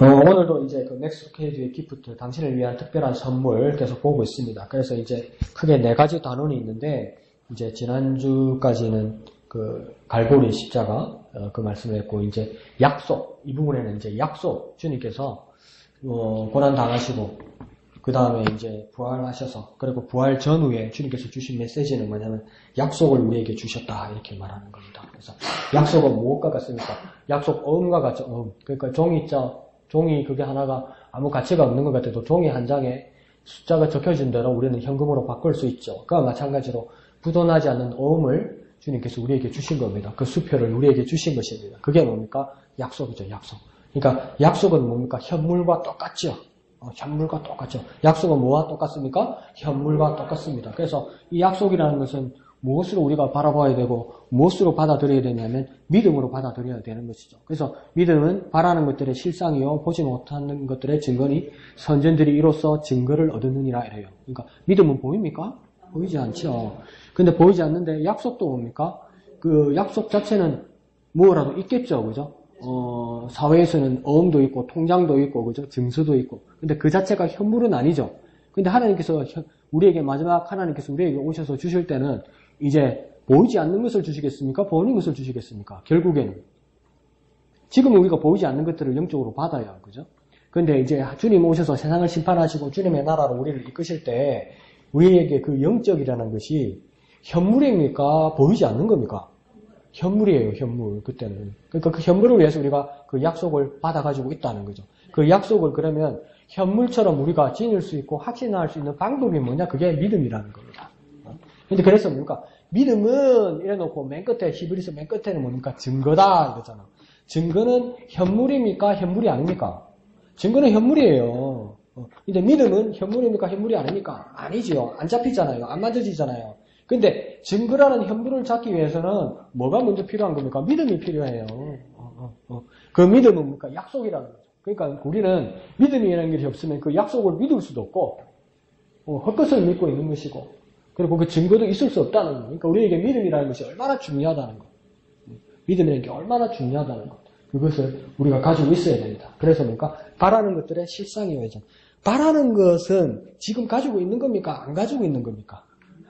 오늘도 이제 그 넥스트케이드의 기프트, 당신을 위한 특별한 선물 계속 보고 있습니다. 그래서 이제 크게 4가지 단원이 있는데, 이제 지난주까지는 그 갈보리 십자가, 그 말씀을 했고, 이제 약속, 이 부분에는 이제 약속, 주님께서, 고난 당하시고, 그 다음에 이제 부활하셔서, 그리고 부활 전후에 주님께서 주신 메시지는 뭐냐면, 약속을 우리에게 주셨다, 이렇게 말하는 겁니다. 그래서 약속은 무엇과 같습니까? 약속 어음과 같죠, 그러니까 종이 있죠. 종이 그게 하나가 아무 가치가 없는 것 같아도 종이 한 장에 숫자가 적혀진 대로 우리는 현금으로 바꿀 수 있죠. 그와 마찬가지로 부도나지 않는 어음을 주님께서 우리에게 주신 겁니다. 그 수표를 우리에게 주신 것입니다. 그게 뭡니까? 약속이죠, 약속. 그러니까 약속은 뭡니까? 현물과 똑같죠. 현물과 똑같죠. 약속은 뭐와 똑같습니까? 현물과 똑같습니다. 그래서 이 약속이라는 것은 무엇으로 우리가 바라봐야 되고 무엇으로 받아들여야 되냐면 믿음으로 받아들여야 되는 것이죠. 그래서 믿음은 바라는 것들의 실상이요 보지 못하는 것들의 증거니 선전들이 이로써 증거를 얻느니라 이래요. 그러니까 믿음은 보입니까? 보이지 않죠. 근데 보이지 않는데 약속도 뭡니까? 그 약속 자체는 뭐라도 있겠죠. 그죠? 사회에서는 어음도 있고 통장도 있고 그죠? 증서도 있고. 근데 그 자체가 현물은 아니죠. 근데 하나님께서 우리에게 마지막 하나님께서 우리에게 오셔서 주실 때는 이제 보이지 않는 것을 주시겠습니까? 보이는 것을 주시겠습니까? 결국에는. 지금은 우리가 보이지 않는 것들을 영적으로 받아요. 그죠? 근데 이제 주님 오셔서 세상을 심판하시고 주님의 나라로 우리를 이끄실 때 우리에게 그 영적이라는 것이 현물입니까? 보이지 않는 겁니까? 현물이에요, 현물. 그때는. 그러니까 그 현물을 위해서 우리가 그 약속을 받아가지고 있다는 거죠. 그 약속을 그러면 현물처럼 우리가 지닐 수 있고 확신할 수 있는 방법이 뭐냐? 그게 믿음이라는 겁니다. 근데 그래서 뭡니까? 믿음은 이래놓고 맨 끝에 히브리서 맨 끝에는 뭡니까? 증거다 이거잖아. 증거는 현물입니까? 현물이 아닙니까? 증거는 현물이에요. 근데 믿음은 현물입니까? 현물이 아닙니까? 아니지요. 안 잡히잖아요. 안 만져지잖아요. 근데 증거라는 현물을 잡기 위해서는 뭐가 먼저 필요한 겁니까? 믿음이 필요해요. 그 믿음은 뭡니까? 약속이라는 거죠. 그러니까 우리는 믿음이라는 것이 없으면 그 약속을 믿을 수도 없고 헛것을 믿고 있는 것이고 그리고 그 증거도 있을 수 없다는 거예요. 그러니까 우리에게 믿음이라는 것이 얼마나 중요하다는 것. 믿음이라는 게 얼마나 중요하다는 것. 그것을 우리가 가지고 있어야 됩니다. 그래서 뭡니까? 바라는 것들의 실상이어야죠. 바라는 것은 지금 가지고 있는 겁니까? 안 가지고 있는 겁니까?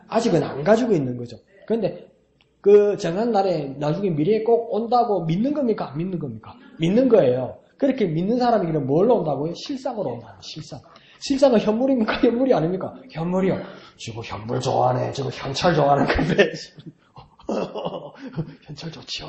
아직은 안 가지고 있는 거죠. 그런데 그 정한 날에 나중에 미래에 꼭 온다고 믿는 겁니까? 안 믿는 겁니까? 믿는 거예요. 그렇게 믿는 사람에게는 뭘로 온다고요? 실상으로 온다는 실상. 실상은 현물입니까? 현물이 아닙니까? 현물이요. 저거 현물 좋아하네. 저거 현찰 좋아하는 건데. 현찰 좋지요.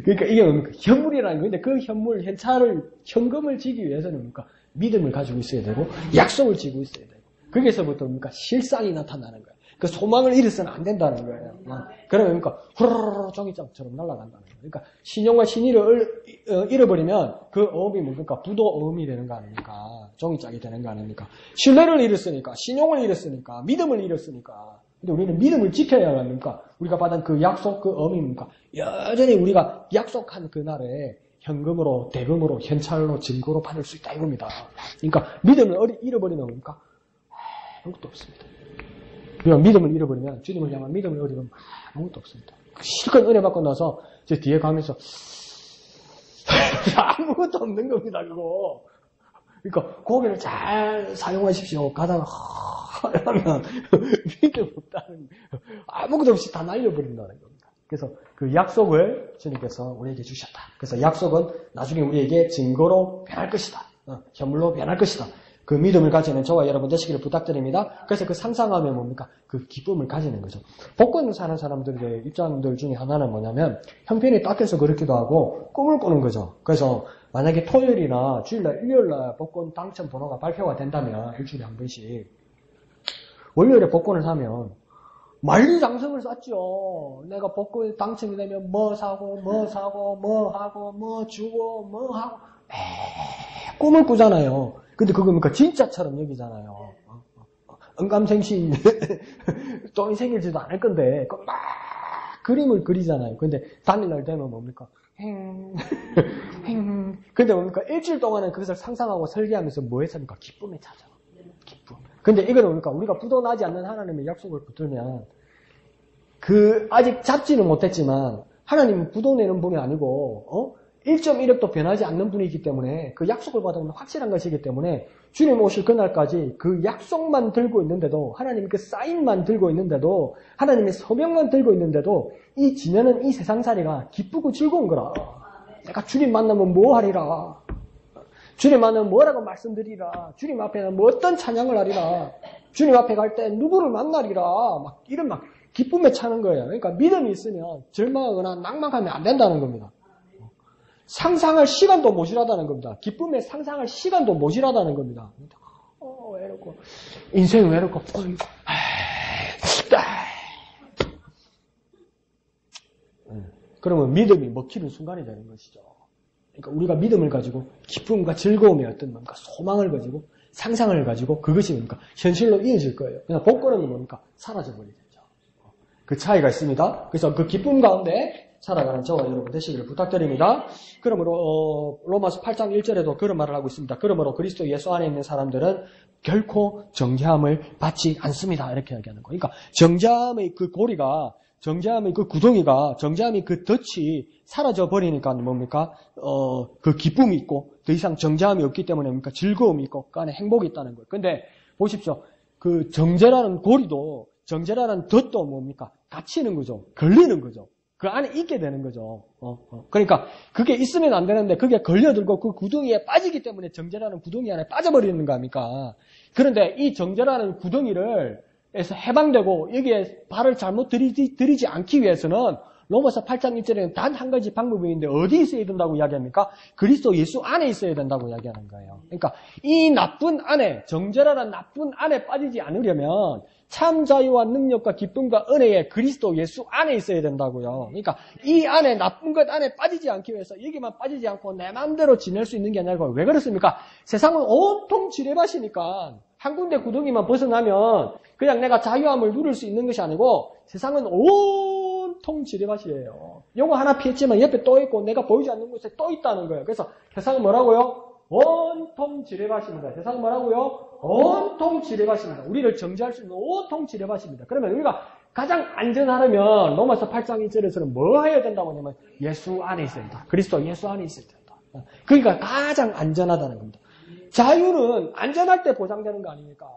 그러니까 이게 뭡니까? 현물이라는 건데 그 현물, 현찰을, 현금을 지기 위해서는 뭡니까? 믿음을 가지고 있어야 되고 약속을 지고 있어야 되고 거기서부터 뭡니까? 실상이 나타나는 거예요. 그 소망을 잃어서는 안 된다는 거예요. 그러면 뭡니까? 후루루루 종이장처럼 날아간다는 거예요. 그러니까 신용과 신의를 잃어버리면 그 어음이 뭡니까? 부도 어음이 되는 거 아닙니까? 종이장이 되는 거 아닙니까? 신뢰를 잃었으니까, 신용을 잃었으니까, 믿음을 잃었으니까. 근데 우리는 믿음을 지켜야 합니까? 우리가 받은 그 약속, 그 어음이 뭡니까? 여전히 우리가 약속한 그날에 현금으로, 대금으로, 현찰로, 증거로 받을 수 있다 이겁니다. 그러니까 믿음을 잃어버리면 뭡니까? 아무것도 없습니다. 우리가 믿음을 잃어버리면, 주님을 향한 믿음을 잃어버리면 아무것도 없습니다. 실컷 은혜 받고 나서 제 뒤에 가면서 아무것도 없는 겁니다, 그거. 그러니까 고개를 잘 사용하십시오. 가다가 하면 믿음 없다는 아무것도 없이 다 날려버린다는 겁니다. 그래서 그 약속을 주님께서 우리에게 주셨다. 그래서 약속은 나중에 우리에게 증거로 변할 것이다. 현물로 변할 것이다. 그 믿음을 가지는 저와 여러분 되시기를 부탁드립니다. 그래서 그 상상하면 뭡니까? 그 기쁨을 가지는 거죠. 복권을 사는 사람들의 입장들 중에 하나는 뭐냐면 형편이 딱해서 그렇기도 하고 꿈을 꾸는 거죠. 그래서 만약에 토요일이나 주일날, 일요일날 복권 당첨 번호가 발표가 된다면 일주일에 한 번씩 월요일에 복권을 사면 만리장성을 쌌죠. 내가 복권 당첨이 되면 뭐 사고 뭐 사고 뭐 하고 뭐 주고 뭐 하고 꿈을 꾸잖아요. 근데 그거 뭡니까? 진짜처럼 여기잖아요. 언감생심 돈이 생길지도 않을 건데 막 그림을 그리잖아요. 근데 당일날 되면 뭡니까? 근데 뭡니까? 일주일 동안은 그것을 상상하고 설계하면서 뭐 했습니까? 기쁨에 찾아. 기쁨. 근데 이거는 뭡니까? 우리가 부도나지 않는 하나님의 약속을 붙들면 아직 잡지는 못했지만 하나님은 부도내는 분이 아니고 1.1억도 변하지 않는 분이기 때문에 그 약속을 받은 확실한 것이기 때문에 주님 오실 그날까지 그 약속만 들고 있는데도 하나님 그 사인만 들고 있는데도 하나님의 서명만 들고 있는데도 이 지내는 이 세상살이가 기쁘고 즐거운 거라. 내가 주님 만나면 뭐 하리라. 주님 만나면 뭐라고 말씀드리라. 주님 앞에는 뭐 어떤 찬양을 하리라. 주님 앞에 갈 때 누구를 만나리라. 막 이런 막 기쁨에 차는 거예요. 그러니까 믿음이 있으면 절망하거나 낭망하면 안 된다는 겁니다. 상상할 시간도 모자라다는 겁니다. 기쁨에 상상할 시간도 모자라다는 겁니다. 외롭고 인생 외롭고 그러면 믿음이 먹히는 순간이 되는 것이죠. 그러니까 우리가 믿음을 가지고 기쁨과 즐거움의 어떤 뭔가 소망을 가지고 상상을 가지고 그것이 뭡니까? 현실로 이어질 거예요. 그냥 복권은 뭡니까? 사라져버리겠죠. 그 차이가 있습니다. 그래서 그 기쁨 가운데 살아가는 저와 여러분 되시기를 부탁드립니다. 그러므로 로마서 8장 1절에도 그런 말을 하고 있습니다. 그러므로 그리스도 예수 안에 있는 사람들은 결코 정죄함을 받지 않습니다. 이렇게 얘기하는 거예요. 그러니까 정죄함의 그 고리가 정죄함의 그 구덩이가 정죄함의 그 덫이 사라져 버리니까 뭡니까? 그 기쁨이 있고 더 이상 정죄함이 없기 때문에 뭡니까? 즐거움이 있고 그 안에 행복이 있다는 거예요. 근데 보십시오. 그 정죄라는 고리도 정죄라는 덫도 뭡니까? 갇히는 거죠. 걸리는 거죠. 그 안에 있게 되는 거죠. 그러니까 그게 있으면 안 되는데 그게 걸려들고 그 구덩이에 빠지기 때문에 정죄라는 구덩이 안에 빠져버리는 거 아닙니까? 그런데 이 정죄라는 구덩이를 에서 해방되고 여기에 발을 잘못 들이지 않기 위해서는 로마서 8장 1절에는 단 한 가지 방법이 있는데 어디 있어야 된다고 이야기합니까? 그리스도 예수 안에 있어야 된다고 이야기하는 거예요. 그러니까 이 나쁜 안에 정죄라는 나쁜 안에 빠지지 않으려면 참 자유와 능력과 기쁨과 은혜에 그리스도 예수 안에 있어야 된다고요. 그러니까 이 안에 나쁜 것 안에 빠지지 않기 위해서 여기만 빠지지 않고 내 마음대로 지낼 수 있는 게 아니라 왜 그렇습니까? 세상은 온통 지뢰밭이니까 한 군데 구덩이만 벗어나면 그냥 내가 자유함을 누릴 수 있는 것이 아니고 세상은 온통 지뢰밭이에요. 요거 하나 피했지만 옆에 또 있고 내가 보이지 않는 곳에 또 있다는 거예요. 그래서 세상은 뭐라고요? 온통 지뢰밭입니다. 세상은 뭐라고요? 온통 지뢰밭입니다. 우리를 정죄할 수 있는 온통 지뢰밭입니다. 그러면 우리가 가장 안전하려면 로마서 8장 1절에서는 뭐 해야 된다고 하냐면 예수 안에 있어야 된다. 그리스도 예수 안에 있어야 된다. 그러니까 가장 안전하다는 겁니다. 자유는 안전할 때 보장되는 거 아닙니까?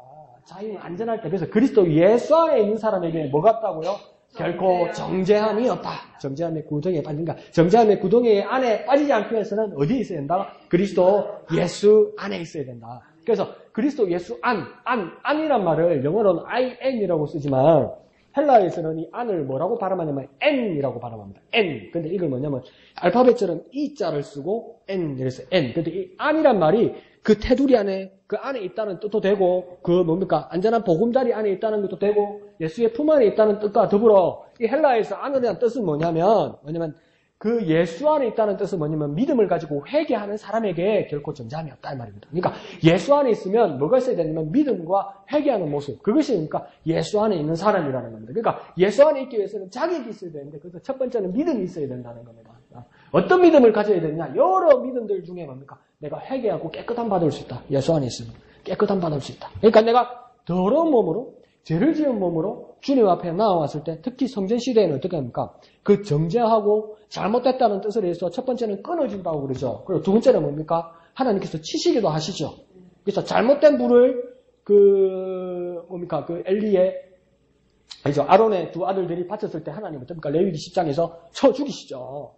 자유는 안전할 때. 그래서 그리스도 예수 안에 있는 사람에게 뭐 같다고요? 결코 정죄함이 없다. 정죄함의 구덩이에 빠진다. 정죄함의 구덩이 안에 빠지지 않기 위해서는 어디에 있어야 된다? 그리스도 예수 안에 있어야 된다. 그래서 그리스도 예수 안이란 말을 영어로는 IN이라고 쓰지만 헬라에서는 이 안을 뭐라고 발음하냐면 N이라고 발음합니다. N. 근데 이걸 뭐냐면 알파벳처럼 E자를 쓰고 N. 그래서 N. 근데 이 안이란 말이 그 테두리 안에 그 안에 있다는 뜻도 되고 그 뭡니까 안전한 보금자리 안에 있다는 것도 되고 예수의 품 안에 있다는 뜻과 더불어 이 헬라에서 안에 대한 뜻은 뭐냐면 그 예수 안에 있다는 뜻은 뭐냐면 믿음을 가지고 회개하는 사람에게 결코 정죄함이 없다 이 말입니다. 그러니까 예수 안에 있으면 뭐가 있어야 되냐면 믿음과 회개하는 모습. 그것이 그러니까 예수 안에 있는 사람이라는 겁니다. 그러니까 예수 안에 있기 위해서는 자격이 있어야 되는데 그래서 첫 번째는 믿음이 있어야 된다는 겁니다. 어떤 믿음을 가져야 되느냐? 여러 믿음들 중에 뭡니까? 내가 회개하고 깨끗함 받을 수 있다. 예수 안에 있으면 깨끗함 받을 수 있다. 그러니까 내가 더러운 몸으로 죄를 지은 몸으로 주님 앞에 나와왔을 때 특히 성전 시대에는 어떻게 합니까? 그 정죄하고 잘못됐다는 뜻을 해서 첫 번째는 끊어진다고 그러죠. 그리고 두 번째는 뭡니까? 하나님께서 치시기도 하시죠. 그래서 잘못된 불을 그 엘리의 아론의 두 아들들이 바쳤을 때 하나님 어떻습니까? 레위기 10장에서 쳐 죽이시죠.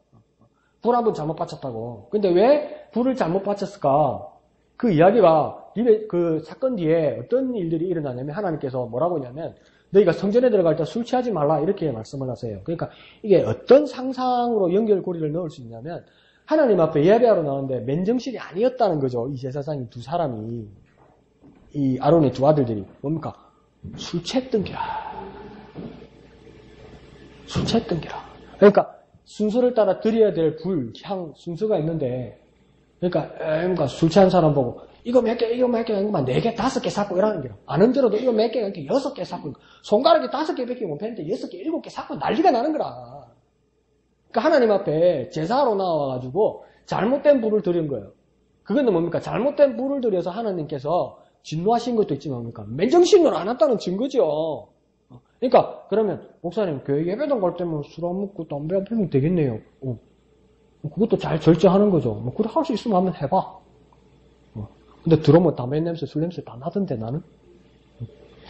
불 한 번 잘못 바쳤다고. 근데 왜 불을 잘못 바쳤을까? 그 이야기가 그 사건 뒤에 어떤 일들이 일어나냐면 하나님께서 뭐라고 하냐면 너희가 성전에 들어갈 때 술 취하지 말라 이렇게 말씀을 하세요. 그러니까 이게 어떤 상상으로 연결고리를 넣을 수 있냐면 하나님 앞에 예배하러 나오는데 맨정신이 아니었다는 거죠. 이 제사장이 두 사람이 이 아론의 두 아들들이 뭡니까? 술 취했던 기라. 술 취했던 기라. 그러니까 순서를 따라 드려야 될 불, 향, 순서가 있는데 그러니까 술 취한 사람 보고 이거 몇 개, 이거 몇 개, 이거만 4개, 5개 샀고 이러는 거야. 안 흔들어도 이거 몇 개, 이렇게 6개 샀고 손가락이 5개밖에 못 폈는데 6개, 7개 샀고 난리가 나는 거라. 그러니까 하나님 앞에 제사로 나와가지고 잘못된 불을 드린 거예요. 그건 뭡니까? 잘못된 불을 드려서 하나님께서 진노하신 것도 있지만 뭡니까? 맨정신으로 안 왔다는 증거죠. 그러니까 그러면 목사님 교회 예배당 갈 때면 술 안 먹고 담배 안 피우면 되겠네요. 그것도 잘 절제하는 거죠. 뭐 그래 할 수 있으면 한번 해봐. 근데 들어오면 담배 냄새, 술 냄새 다 나던데 나는.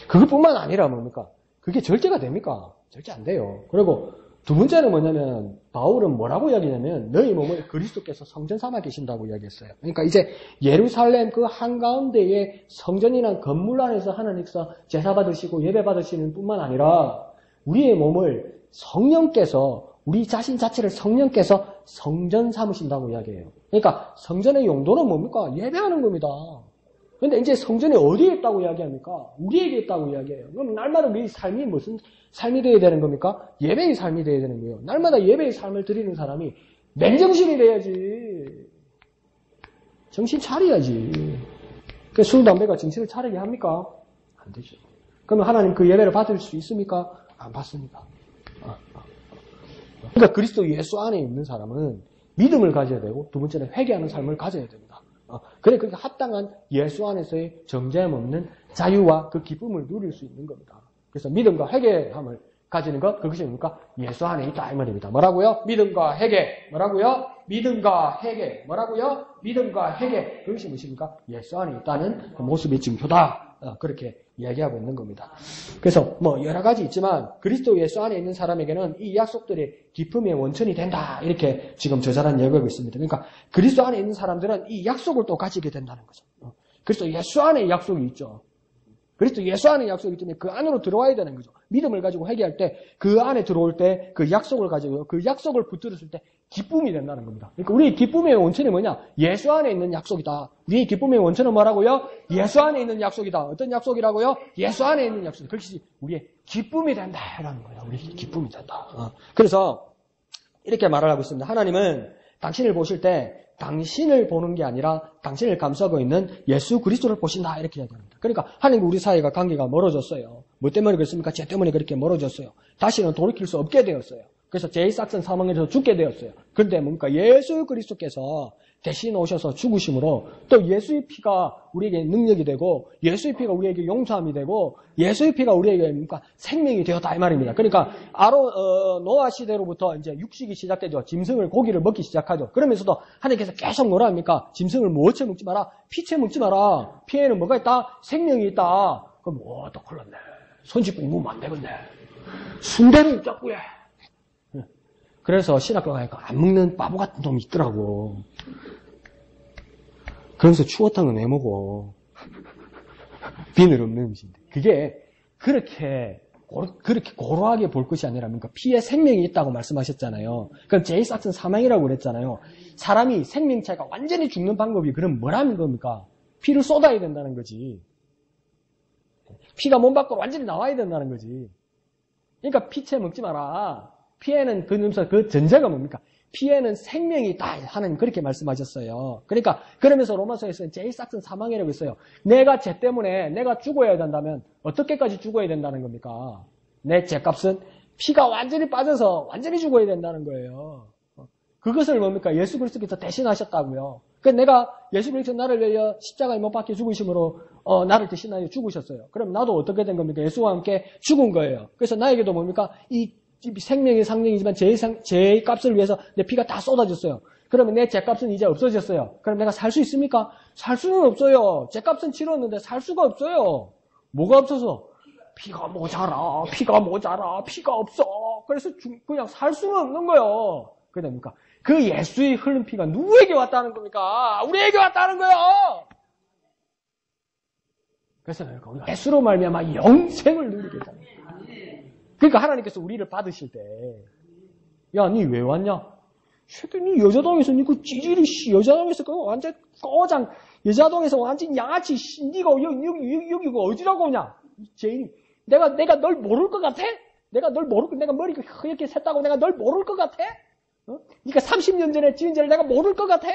그것뿐만 아니라 뭡니까? 그게 절제가 됩니까? 절제 안 돼요. 그리고 두 번째는 뭐냐면 바울은 뭐라고 이야기냐면 너희 몸을 그리스도께서 성전 삼아 계신다고 이야기했어요. 그러니까 이제 예루살렘 그 한가운데에 성전이란 건물 안에서 하나님께서 제사 받으시고 예배 받으시는 뿐만 아니라 우리의 몸을 성령께서 우리 자신 자체를 성령께서 성전 삼으신다고 이야기해요. 그러니까 성전의 용도는 뭡니까? 예배하는 겁니다. 그런데 이제 성전이 어디에 있다고 이야기합니까? 우리에게 있다고 이야기해요. 그럼 날마다 우리 삶이 무슨 삶이 되어야 되는 겁니까? 예배의 삶이 되어야 되는 거예요. 날마다 예배의 삶을 드리는 사람이 맨정신이 돼야지. 정신 차려야지. 그 술, 담배가 정신을 차리게 합니까? 안 되죠. 그러면 하나님 그 예배를 받을 수 있습니까? 안 받습니다. 그러니까 그리스도 예수 안에 있는 사람은 믿음을 가져야 되고 두 번째는 회개하는 삶을 가져야 됩니다. 그래 그렇게 합당한 예수 안에서의 정죄함 없는 자유와 그 기쁨을 누릴 수 있는 겁니다. 그래서 믿음과 회개함을 가지는 것 그것이 뭡니까? 예수 안에 있다 이 말입니다. 뭐라고요? 믿음과 회개. 뭐라고요? 믿음과 회개. 뭐라고요? 믿음과 회개. 그것이 무엇입니까? 예수 안에 있다는 그 모습의 증표다. 그렇게 이야기하고 있는 겁니다. 그래서 뭐 여러 가지 있지만 그리스도 예수 안에 있는 사람에게는 이 약속들이 기쁨의 원천이 된다. 이렇게 지금 저자는 이야기하고 있습니다. 그러니까 그리스도 안에 있는 사람들은 이 약속을 또 가지게 된다는 거죠. 그리스도 예수 안에 약속이 있죠. 그리스도 예수 안에 약속이 있기 때문에 그 안으로 들어와야 되는 거죠. 믿음을 가지고 회개할 때 그 안에 들어올 때 그 약속을 가지고 그 약속을 붙들었을 때 기쁨이 된다는 겁니다. 그러니까 우리의 기쁨의 원천이 뭐냐? 예수 안에 있는 약속이다. 우리의 기쁨의 원천은 뭐라고요? 예수 안에 있는 약속이다. 어떤 약속이라고요? 예수 안에 있는 약속. 그것이 우리의 기쁨이 된다라는 거예요. 우리의 기쁨이 된다. 그래서 이렇게 말을 하고 있습니다. 하나님은 당신을 보실 때 당신을 보는 게 아니라 당신을 감싸고 있는 예수 그리스도를 보신다 이렇게 이야기합니다. 그러니까 하나님과 우리 사이가 관계가 멀어졌어요. 뭐 때문에 그렇습니까? 죄 때문에 그렇게 멀어졌어요. 다시는 돌이킬 수 없게 되었어요. 그래서 제2삭선 사망에서 죽게 되었어요. 그런데 뭡니까? 예수 그리스도께서 대신 오셔서 죽으심으로 또 예수의 피가 우리에게 능력이 되고 예수의 피가 우리에게 용서함이 되고 예수의 피가 우리에게 뭡니까? 생명이 되었다 이 말입니다. 그러니까 노아 시대로부터 이제 육식이 시작되죠. 짐승을 고기를 먹기 시작하죠. 그러면서도 하나님께서 계속 뭐라 합니까? 짐승을 무엇에 먹지 마라? 피채 먹지 마라. 피에는 뭐가 있다? 생명이 있다. 그럼 또 큰일났네. 손짓 공부면 안 되겠네. 순대를 잡고 해. 그래서 신학교 가니까 안 먹는 바보 같은 놈이 있더라고. 그러면서 추어탕은 왜 먹어? 비늘 없는 음식인데. 그게 그렇게 고루하게 볼 것이 아니라 그러니까 피에 생명이 있다고 말씀하셨잖아요. 그럼 제2삭슨 사망이라고 그랬잖아요. 사람이 생명체가 완전히 죽는 방법이 그럼 뭐라는 겁니까? 피를 쏟아야 된다는 거지. 피가 몸 밖으로 완전히 나와야 된다는 거지. 그러니까 피채 먹지 마라. 피에는 그 전제가 뭡니까? 피에는 생명이 있다. 하나님 그렇게 말씀하셨어요. 그러니까 그러면서 로마서에서는 제1삭슨 사망이라고 했어요. 내가 죄 때문에 내가 죽어야 된다면 어떻게까지 죽어야 된다는 겁니까? 내 죄값은 피가 완전히 빠져서 완전히 죽어야 된다는 거예요. 그것을 뭡니까? 예수 그리스도께서 대신하셨다고요. 그 내가 예수 그리스도 나를 위하여 십자가에 못 박혀 죽으심으로 나를 대신하여 죽으셨어요. 그럼 나도 어떻게 된 겁니까? 예수와 함께 죽은 거예요. 그래서 나에게도 뭡니까? 이 생명의 상징이지만 제 값을 위해서 내 피가 다 쏟아졌어요. 그러면 내 죄값은 이제 없어졌어요. 그럼 내가 살 수 있습니까? 살 수는 없어요. 죄값은 치렀는데 살 수가 없어요. 뭐가 없어서? 피가 모자라, 피가 없어. 그래서 그냥 살 수는 없는 거예요. 그게 뭡니까? 그 예수의 흐른 피가 누구에게 왔다는 겁니까? 우리에게 왔다는 거예요. 그래서 우리가 예수로 말미암아 영생을 누리게 된다는 거예요. 그러니까 하나님께서 우리를 받으실 때, 야, 니 왜 왔냐? 니 여자동에서 그 찌질이 여자동에서 그 완전 꺼장 여자동에서 완전 양아치 니가 여기 어디라고 오냐? 죄인이 내가 널 모를 것 같아? 내가 머리가 이렇게 샜다고 내가 널 모를 것 같아? 그러니까 30년 전에 지은 죄를 내가 모를 것 같아?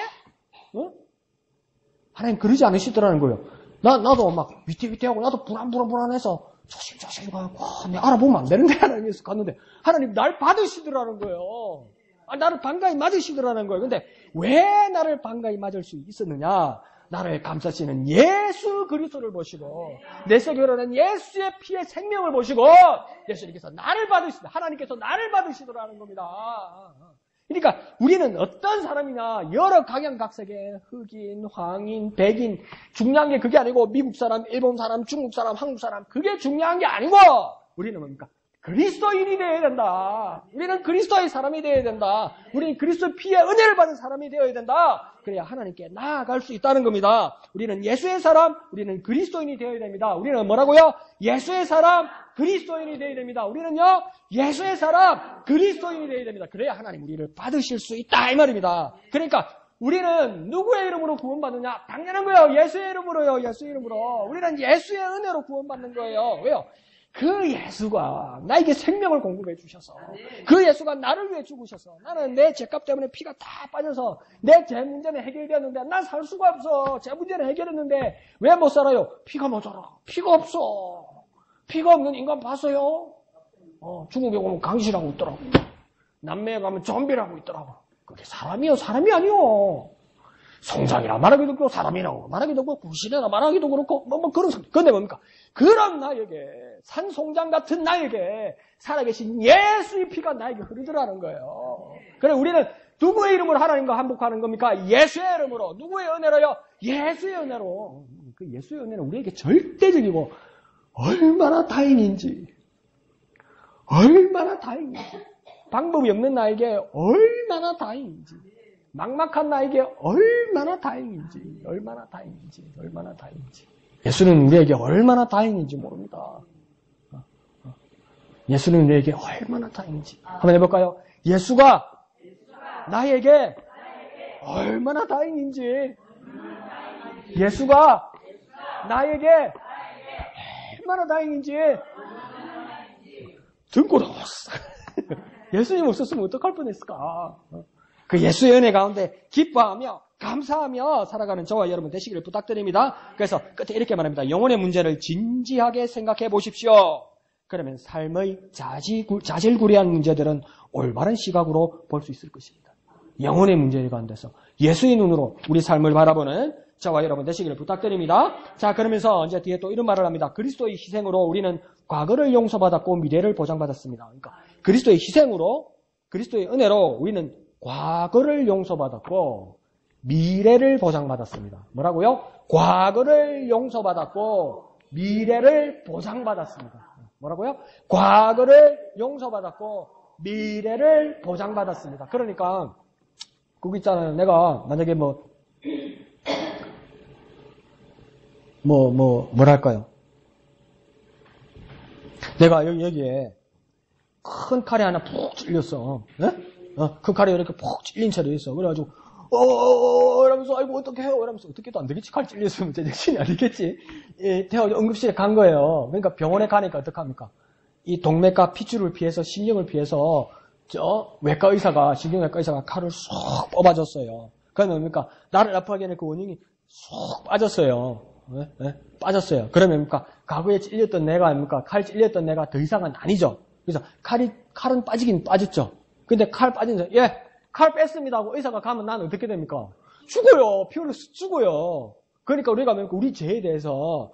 하나님 그러지 않으시더라는 거예요. 나도 막 위태위태하고 나도 불안해서 조심조심 가고 내가 알아보면 안 되는데 하나님께서 갔는데 하나님 날 받으시더라는 거예요. 나를 반가이 맞으시더라는 거예요. 근데 왜 나를 반가이 맞을 수 있었느냐? 나를 감싸시는 예수 그리스도를 보시고 내 속에 흐르는 예수의 피의 생명을 보시고 예수님께서 나를 받으시다. 하나님께서 나를 받으시더라는 겁니다. 그러니까 우리는 어떤 사람이냐, 여러 각양각색의 흑인, 황인, 백인, 중요한 게 그게 아니고 미국 사람, 일본 사람, 중국 사람, 한국 사람, 그게 중요한 게 아니고 우리는 뭡니까? 그리스도인이 되어야 된다. 우리는 그리스도의 사람이 되어야 된다. 우리는 그리스도의 피의 은혜를 받은 사람이 되어야 된다. 그래야 하나님께 나아갈 수 있다는 겁니다. 우리는 예수의 사람, 우리는 그리스도인이 되어야 됩니다. 우리는 뭐라고요? 예수의 사람, 그리스도인이 되어야 됩니다. 우리는요, 예수의 사람, 그리스도인이 되어야 됩니다. 그래야 하나님 우리를 받으실 수 있다 이 말입니다. 그러니까 우리는 누구의 이름으로 구원받느냐? 당연한 거예요. 예수의 이름으로요. 예수의 이름으로. 우리는 예수의 은혜로 구원받는 거예요. 왜요? 그 예수가 나에게 생명을 공급해 주셔서 그 예수가 나를 위해 죽으셔서 나는 내 죄값 때문에 피가 다 빠져서 내 죄 문제는 해결되었는데 난 살 수가 없어. 죄 문제는 해결했는데 왜 못 살아요? 피가 모자라. 피가 없어. 피가 없는 인간 봤어요? 중국에 오면 강시라고 있더라고. 남미에 가면 좀비라고 있더라고. 그게 사람이요? 사람이 아니요. 성장이라 말하기도 그렇고 사람이라고 말하기도 그렇고 구신이라 말하기도 그렇고 뭐 그런 성. 근데 뭡니까? 그런 나에게 산송장 같은 나에게 살아계신 예수의 피가 나에게 흐르더라는 거예요. 그래 우리는 누구의 이름으로 하나님과 한복하는 겁니까? 예수의 이름으로. 누구의 은혜로요? 예수의 은혜로. 그 예수의 은혜는 우리에게 절대적이고 얼마나 다행인지 얼마나 다행인지 방법이 없는 나에게 얼마나 다행인지 막막한 나에게 얼마나 다행인지 얼마나 다행인지 얼마나 다행인지 예수는 우리에게 얼마나 다행인지 모릅니다. 예수는 우리에게 얼마나 다행인지 한번 해볼까요? 예수가 나에게 얼마나 다행인지 예수가 나에게 얼마나 다행인지 듣고 나왔어. 예수님 없었으면 어떡할 뻔했을까? 그 예수의 은혜 가운데 기뻐하며 감사하며 살아가는 저와 여러분 되시기를 부탁드립니다. 그래서 끝에 이렇게 말합니다. 영혼의 문제를 진지하게 생각해 보십시오. 그러면 삶의 자질구레한 문제들은 올바른 시각으로 볼 수 있을 것입니다. 영혼의 문제 가운데서 예수의 눈으로 우리 삶을 바라보는 저와 여러분 되시기를 부탁드립니다. 자, 그러면서 이제 뒤에 또 이런 말을 합니다. 그리스도의 희생으로 우리는 과거를 용서받았고 미래를 보장받았습니다. 그러니까 그리스도의 희생으로 그리스도의 은혜로 우리는 과거를 용서받았고 미래를 보장받았습니다. 뭐라고요? 과거를 용서받았고 미래를 보장받았습니다. 뭐라고요? 과거를 용서받았고 미래를 보장받았습니다. 그러니까 그거 있잖아요. 내가 만약에 뭐랄까요? 내가 여기에 큰 칼이 하나 푹 찔렸어. 그 칼이 이렇게 푹 찔린 채로 있어. 그래가지고, 이러면서, 아이고, 어떡해요? 이러면서, 어떻게도 안 되겠지. 칼 찔렸으면 제정신이 아니겠지. 응급실에 간 거예요. 그러니까 병원에 가니까 어떡합니까? 이 동맥과 핏줄을 피해서, 신경을 피해서, 신경외과 의사가 칼을 쏙 뽑아줬어요. 그러면 뭡니까? 나를 아프게 하는 그 원인이 쏙 빠졌어요. 빠졌어요. 그러면 뭡니까? 과거에 찔렸던 내가 아닙니까? 칼 찔렸던 내가 더 이상은 아니죠. 그래서 칼은 빠지긴 빠졌죠. 근데 칼 빠진 저, 칼 뺐습니다 하고 의사가 가면 나는 어떻게 됩니까? 죽어요. 피 흘려서 죽어요. 그러니까 우리가 우리 죄에 대해서,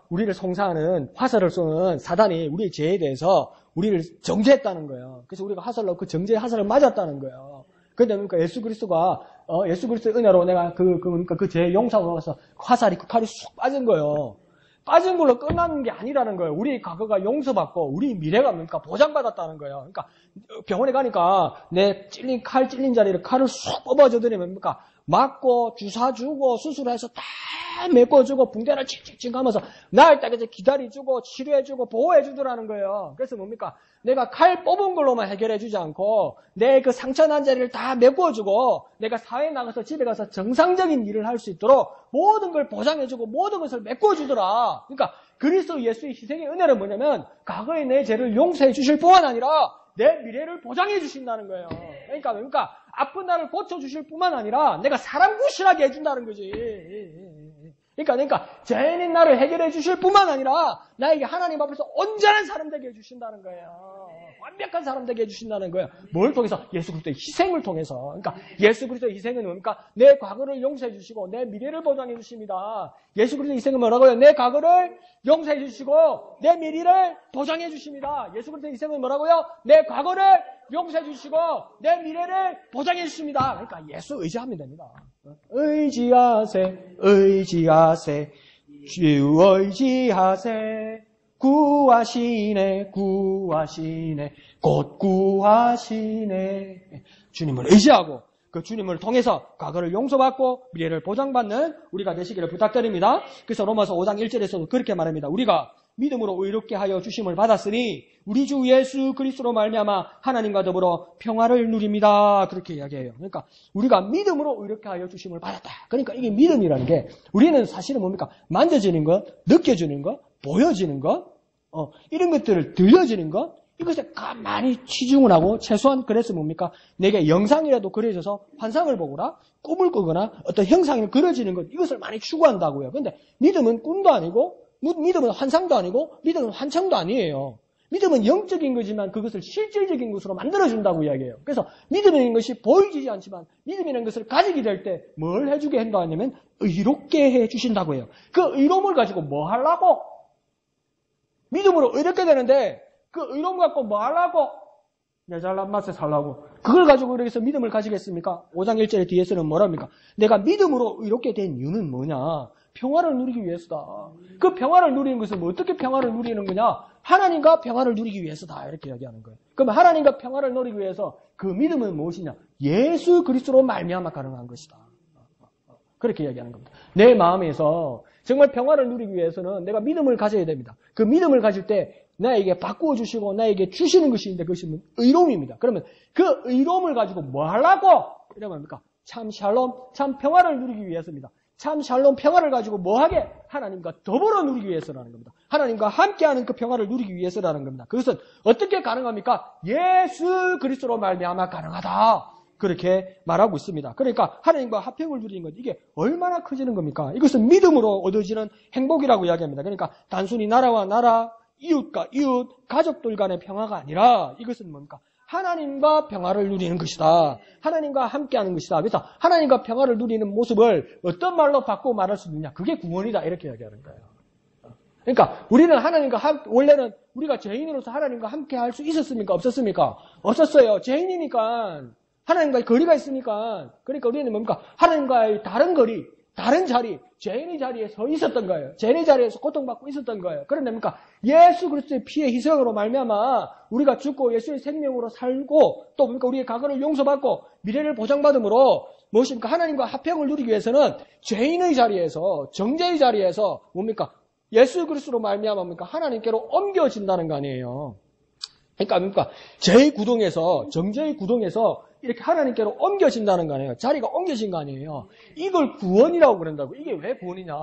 우리를 송사하는 화살을 쏘는 사단이 우리의 죄에 대해서 우리를 정죄했다는 거예요. 그래서 우리가 그 정죄의 화살을 맞았다는 거예요. 근데 그러니까 예수 그리스도의 은혜로 내가 그 죄의 용서하고 나서 화살이 그 칼이 쑥 빠진 거예요. 빠진 걸로 끝나는 게 아니라는 거예요. 우리 과거가 용서받고 우리 미래가 뭡니까? 보장받았다는 거예요. 그러니까 병원에 가니까 내 칼 찔린 자리를 칼을 쑥 뽑아주더니 뭡니까? 맞고 주사 주고 수술해서 다 메꿔주고 붕대를 칙칙칙 하면서 나을 때까지 기다려주고 치료해주고 보호해주더라는 거예요. 그래서 뭡니까? 내가 칼 뽑은 걸로만 해결해주지 않고 내 그 상처 난 자리를 다 메꿔주고 내가 사회에 나가서 집에 가서 정상적인 일을 할 수 있도록 모든 걸 보장해주고 모든 것을 메꿔주더라. 그러니까 그리스도 예수의 희생의 은혜는 뭐냐면 과거의 내 죄를 용서해 주실 뿐만 아니라 내 미래를 보장해 주신다는 거예요. 그러니까 아픈 나를 고쳐주실 뿐만 아니라 내가 사람 구실하게 해준다는 거지. 그러니까 죄인인 나를 해결해 주실 뿐만 아니라 나에게 하나님 앞에서 온전한 사람 되게 해주신다는 거예요. 완벽한 사람 되게 해주신다는 거예요. 뭘 통해서? 예수 그리스도의 희생을 통해서. 그러니까 예수 그리스도의 희생은 뭡니까? 내 과거를 용서해 주시고 내 미래를 보장해 주십니다. 예수 그리스도의 희생은 뭐라고요? 내 과거를 용서해 주시고 내 미래를 보장해 주십니다. 예수 그리스도의 희생은 뭐라고요? 내 과거를 용서해 주시고 내 미래를 보장해 주십니다. 그러니까 예수 의지하면 됩니다. 의지하세, 의지하세, 주 의지하세. 구하시네, 구하시네, 곧 구하시네. 주님을 의지하고 그 주님을 통해서 과거를 용서받고 미래를 보장받는 우리가 되시기를 부탁드립니다. 그래서 로마서 5장 1절에서도 그렇게 말합니다. 우리가 믿음으로 의롭게 하여 주심을 받았으니 우리 주 예수 그리스도로 말미암아 하나님과 더불어 평화를 누립니다. 그렇게 이야기해요. 그러니까 우리가 믿음으로 의롭게 하여 주심을 받았다. 그러니까 이게 믿음이라는 게 우리는 사실은 뭡니까? 만져지는 것, 느껴지는 것, 보여지는 것, 이런 것들을 들려지는 것, 이것에 가만히 치중을 하고 최소한 그래서 뭡니까? 내게 영상이라도 그려져서 환상을 보거나 꿈을 꾸거나 어떤 형상이 그려지는 것, 이것을 많이 추구한다고요. 그런데 믿음은 꿈도 아니고 믿음은 환상도 아니고 믿음은 환청도 아니에요. 믿음은 영적인 거지만 그것을 실질적인 것으로 만들어준다고 이야기해요. 그래서 믿음이라는 것이 보이지 않지만 믿음이라는 것을 가지게 될 때 뭘 해주게 한다냐면 의롭게 해주신다고 해요. 그 의로움을 가지고 뭐 하려고? 믿음으로 의롭게 되는데 그 의로움 갖고 뭐 하려고? 내 잘난 맛에 살라고. 그걸 가지고 이렇게 해서 믿음을 가지겠습니까? 5장 1절의 뒤에서는 뭐랍니까? 내가 믿음으로 의롭게 된 이유는 뭐냐? 평화를 누리기 위해서다. 그 평화를 누리는 것은 어떻게 평화를 누리는 거냐? 하나님과 평화를 누리기 위해서다. 이렇게 이야기하는 거예요. 그러면 하나님과 평화를 누리기 위해서 그 믿음은 무엇이냐? 예수 그리스도로 말미암아 가능한 것이다. 그렇게 이야기하는 겁니다. 내 마음에서 정말 평화를 누리기 위해서는 내가 믿음을 가져야 됩니다. 그 믿음을 가질 때 나에게 바꾸어 주시고 나에게 주시는 것이 있는데 그것이 의로움입니다. 그러면 그 의로움을 가지고 뭐 하려고? 이러면 뭡니까? 참 샬롬, 참 평화를 누리기 위해서입니다. 참 샬롬 평화를 가지고 뭐하게? 하나님과 더불어 누리기 위해서라는 겁니다. 하나님과 함께하는 그 평화를 누리기 위해서라는 겁니다. 그것은 어떻게 가능합니까? 예수 그리스도로 말미암아 가능하다. 그렇게 말하고 있습니다. 그러니까 하나님과 화평을 누리는 것, 이게 얼마나 커지는 겁니까? 이것은 믿음으로 얻어지는 행복이라고 이야기합니다. 그러니까 단순히 나라와 나라, 이웃과 이웃, 가족들 간의 평화가 아니라 이것은 뭡니까? 하나님과 평화를 누리는 것이다. 하나님과 함께하는 것이다. 그래서 하나님과 평화를 누리는 모습을 어떤 말로 바꾸고 말할 수 있느냐? 그게 구원이다. 이렇게 이야기하는 거예요. 그러니까 우리는 하나님과 원래는 우리가 죄인으로서 하나님과 함께 할 수 있었습니까? 없었습니까? 없었어요. 죄인이니까 하나님과의 거리가 있으니까. 그러니까 우리는 뭡니까? 하나님과의 다른 거리, 다른 자리, 죄인의 자리에 서 있었던 거예요. 죄인의 자리에서 고통받고 있었던 거예요. 그런데 뭡니까? 예수 그리스도의 피의 희생으로 말미암아 우리가 죽고 예수의 생명으로 살고 또 뭡니까? 우리의 과거를 용서받고 미래를 보장받음으로 무엇입니까? 하나님과 화평을 누리기 위해서는 죄인의 자리에서 정죄의 자리에서 뭡니까? 예수 그리스도로 말미암아 뭡니까? 하나님께로 옮겨진다는 거 아니에요. 그러니까 뭡니까? 죄의 구덩에서 정죄의 구덩에서 이렇게 하나님께로 옮겨진다는 거 아니에요. 자리가 옮겨진 거 아니에요. 이걸 구원이라고 그런다고. 이게 왜 구원이냐?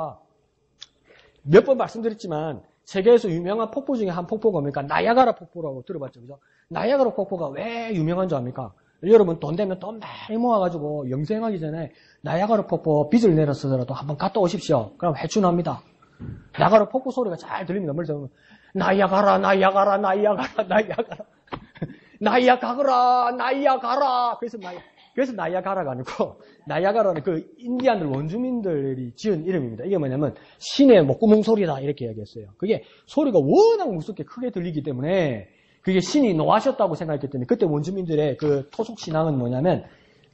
몇 번 말씀드렸지만 세계에서 유명한 폭포 중에 한 폭포가 뭡니까? 나야가라 폭포라고 들어봤죠, 그죠? 나야가라 폭포가 왜 유명한 줄 압니까? 여러분 돈 되면 돈 많이 모아가지고 영생하기 전에 나야가라 폭포 빚을 내렸으더라도 한번 갔다 오십시오. 그럼 회춘합니다. 나야가라 폭포 소리가 잘 들립니다. 멀리서 나야가라, 나야가라, 나야가라, 나야가라. 나야가라, 나야가라. 그래서 나야가라가 아니고 나야가라는 그 인디안들 원주민들이 지은 이름입니다. 이게 뭐냐면 신의 목구멍 소리다 이렇게 이야기했어요. 그게 소리가 워낙 무섭게 크게 들리기 때문에 그게 신이 노하셨다고 생각했기 때문에 그때 원주민들의 그 토속 신앙은 뭐냐면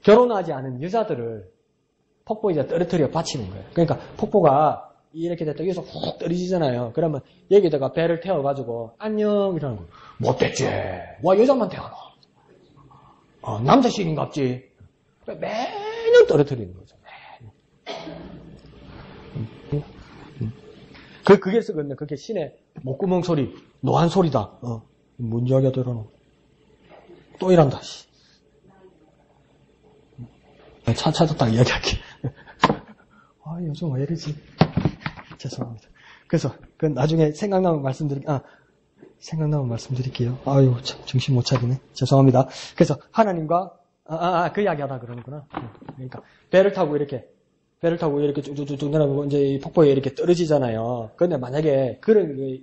결혼하지 않은 여자들을 폭포에 떨어뜨려 바치는 거예요. 그러니까 폭포가 이렇게 됐다 여기서 훅 떨어지잖아요. 그러면 여기다가 배를 태워가지고 안녕 이러는 거예요. 못됐지. 와 여자만 태어나. 남자 신인갑지. 매년 떨어뜨리는 거죠. 그게서 근데 그게 신의 목구멍 소리, 노한 소리다. 뭔 이야기가 들어노? 또 이란다. 차 찾았다 이야기할게. 요즘 왜 이러지? 죄송합니다. 그래서 그 나중에 생각나면 말씀드릴게요. 아유 참 정신 못 차리네. 죄송합니다. 그래서 하나님과 그 이야기하다 그러는구나. 그러니까 배를 타고 이렇게 쭉쭉쭉 내려가고 이제 이 폭포에 이렇게 떨어지잖아요. 그런데 만약에 그런 게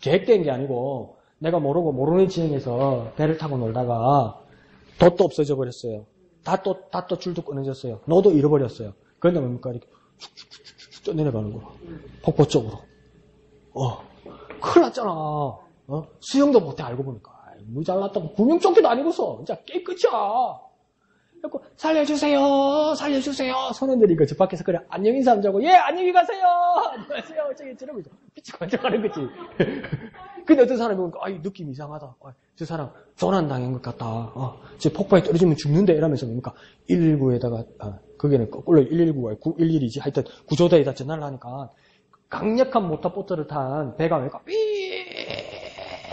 계획된 게 아니고 내가 모르는 지형에서 배를 타고 놀다가 돛도 없어져 버렸어요. 닷도 줄도 끊어졌어요. 너도 잃어버렸어요. 그런데 뭡니까? 이렇게 쭉 내려가는 거야. 폭포 쪽으로. 큰일 났잖아. 수영도 못해, 알고 보니까. 뭐 잘났다고 구명조끼도 아니고서. 진짜 게임 끝이야. 그래서 살려주세요. 손을 들이니까 저 밖에서 그래. 안녕 인사 하자고. 예, 안녕히 가세요. 안녕하세요. 저러고 있어. 빛이 번쩍하는 거지. 근데 어떤 사람이 보니까, 느낌 이상하다. 저 사람 조난 당한 것 같다. 저 폭포에 떨어지면 죽는데 이러면서 뭡니까? 119에다가, 거기는 거꾸로 119가 911이지. 하여튼 구조대에다 전화를 하니까 강력한 모터보트를 탄 배가 뭡니까? 삐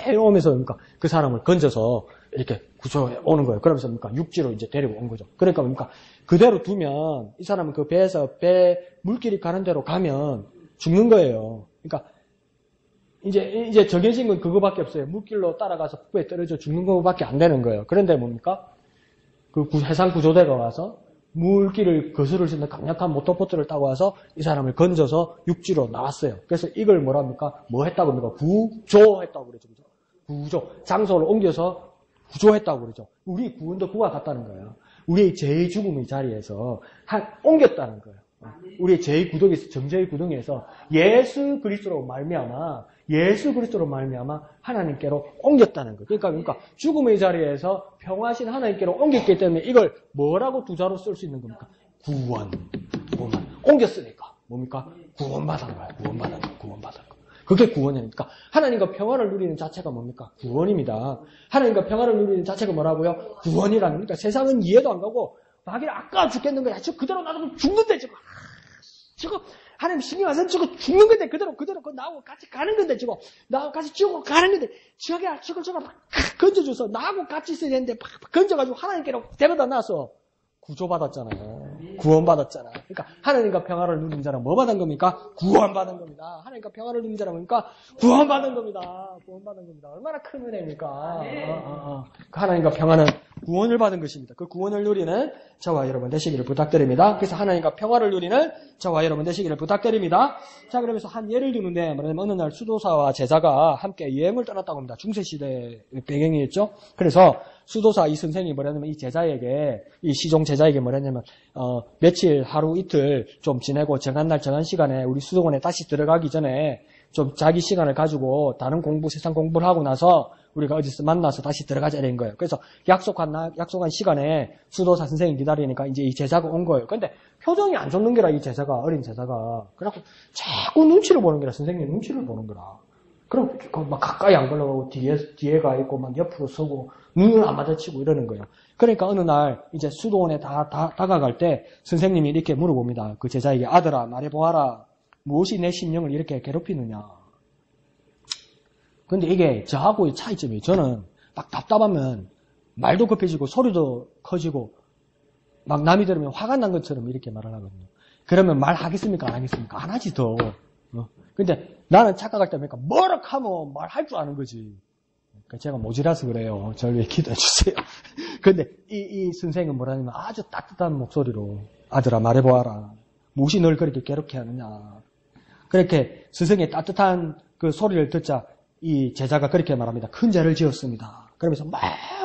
이러면서 뭡니까? 그 사람을 건져서 이렇게 구조해 오는 거예요. 그러면서 뭡니까? 육지로 이제 데리고 온 거죠. 그러니까 뭡니까? 그대로 두면 이 사람은 그 배에서 물길이 가는 대로 가면 죽는 거예요. 그러니까 이제 정해진 건 그거밖에 없어요. 물길로 따라가서 폭포에 떨어져 죽는 거밖에 안 되는 거예요. 그런데 뭡니까? 그 해상 구조대가 와서 물길을 거스를 수 있는 강력한 모터보트를 타고 와서 이 사람을 건져서 육지로 나왔어요. 그래서 이걸 뭐랍니까? 뭐 했다고 합니까? 구조했다고 그러죠. 구조. 장소를 옮겨서 구조했다고 그러죠. 우리 구원도 그와 같다는 거예요. 우리의 제2죽음의 자리에서 옮겼다는 거예요. 우리의 제2구덩에서 정죄의 구덩이에서 예수 그리스도로 말미암아 하나님께로 옮겼다는 거예요. 그러니까 죽음의 자리에서 평화하신 하나님께로 옮겼기 때문에 이걸 뭐라고 두 자로 쓸 수 있는 겁니까? 구원. 옮겼으니까 뭡니까? 구원받은 거예요. 구원받은 거. 그게 구원이니까 하나님과 평화를 누리는 자체가 뭡니까? 구원입니다. 하나님과 평화를 누리는 자체가 뭐라고요? 구원이라는 거니까 세상은 이해도 안 가고 마귀를 아까워 죽겠는 거야. 저 그대로 놔두면 죽는데 저거 하나님 신경 안 쓰면 저거 죽는 건데 그대로 나하고 같이 가는 건데 나하고 같이 지옥으로 가는 건데 저걸 막 건져줘서 나하고 같이 있어야 되는데 막 건져가지고 하나님께로 데려다 놔서 구조받았잖아요. 구원받았잖아요. 그러니까 하나님과 평화를 누린 자는 뭐 받은 겁니까? 구원받은 겁니다. 하나님과 평화를 누린 자는 뭡니까? 구원받은 겁니다. 얼마나 큰 은혜입니까? 하나님과 평화는 구원을 받은 것입니다. 그 구원을 누리는 저와 여러분 되시기를 부탁드립니다. 그래서 하나님과 평화를 누리는 저와 여러분 되시기를 부탁드립니다. 자, 그러면서 한 예를 드는데 뭐냐면 어느 날 수도사와 제자가 함께 여행을 떠났다고 합니다. 중세시대 배경이었죠. 그래서 수도사 이 선생이 뭐냐면 이 제자에게 이 시종 제자에게 뭐냐면 며칠 하루 이틀 좀 지내고 정한 날 정한 시간에 우리 수도원에 다시 들어가기 전에 좀 자기 시간을 가지고 다른 세상 공부를 하고 나서 우리가 어디서 만나서 다시 들어가자 이런 거예요. 그래서 약속한 시간에 수도사 선생이 기다리니까 이제 이 제자가 온 거예요. 근데 표정이 안 좋는 게라 이 제자가 어린 제자가 그래갖고 자꾸 눈치를 보는 게라 선생님 눈치를 보는 거라. 그럼 막 가까이 안 걸어가고 뒤에 가 있고 막 옆으로 서고 눈을 안 마주치고 이러는 거예요. 그러니까 어느 날 이제 수도원에 다가갈 때 선생님이 이렇게 물어봅니다. 그 제자에게 아들아 말해보아라. 무엇이 내 심령을 이렇게 괴롭히느냐. 근데 이게 저하고의 차이점이에요. 저는 막 답답하면 말도 급해지고 소리도 커지고 막 남이 들으면 화가 난 것처럼 이렇게 말을 하거든요. 그러면 말하겠습니까? 안 하겠습니까? 안 하지 더. 근데 나는 착각할 때 그러니까 뭐라 하면 말할 줄 아는 거지. 그러니까 제가 모질라서 그래요. 저를 위해 기도해 주세요. 근데 이 선생은 뭐라냐면 아주 따뜻한 목소리로 아들아 말해보아라. 무엇이 널 그렇게 괴롭게 하느냐. 그렇게 스승의 따뜻한 그 소리를 듣자 이 제자가 그렇게 말합니다. 큰 죄를 지었습니다. 그러면서 막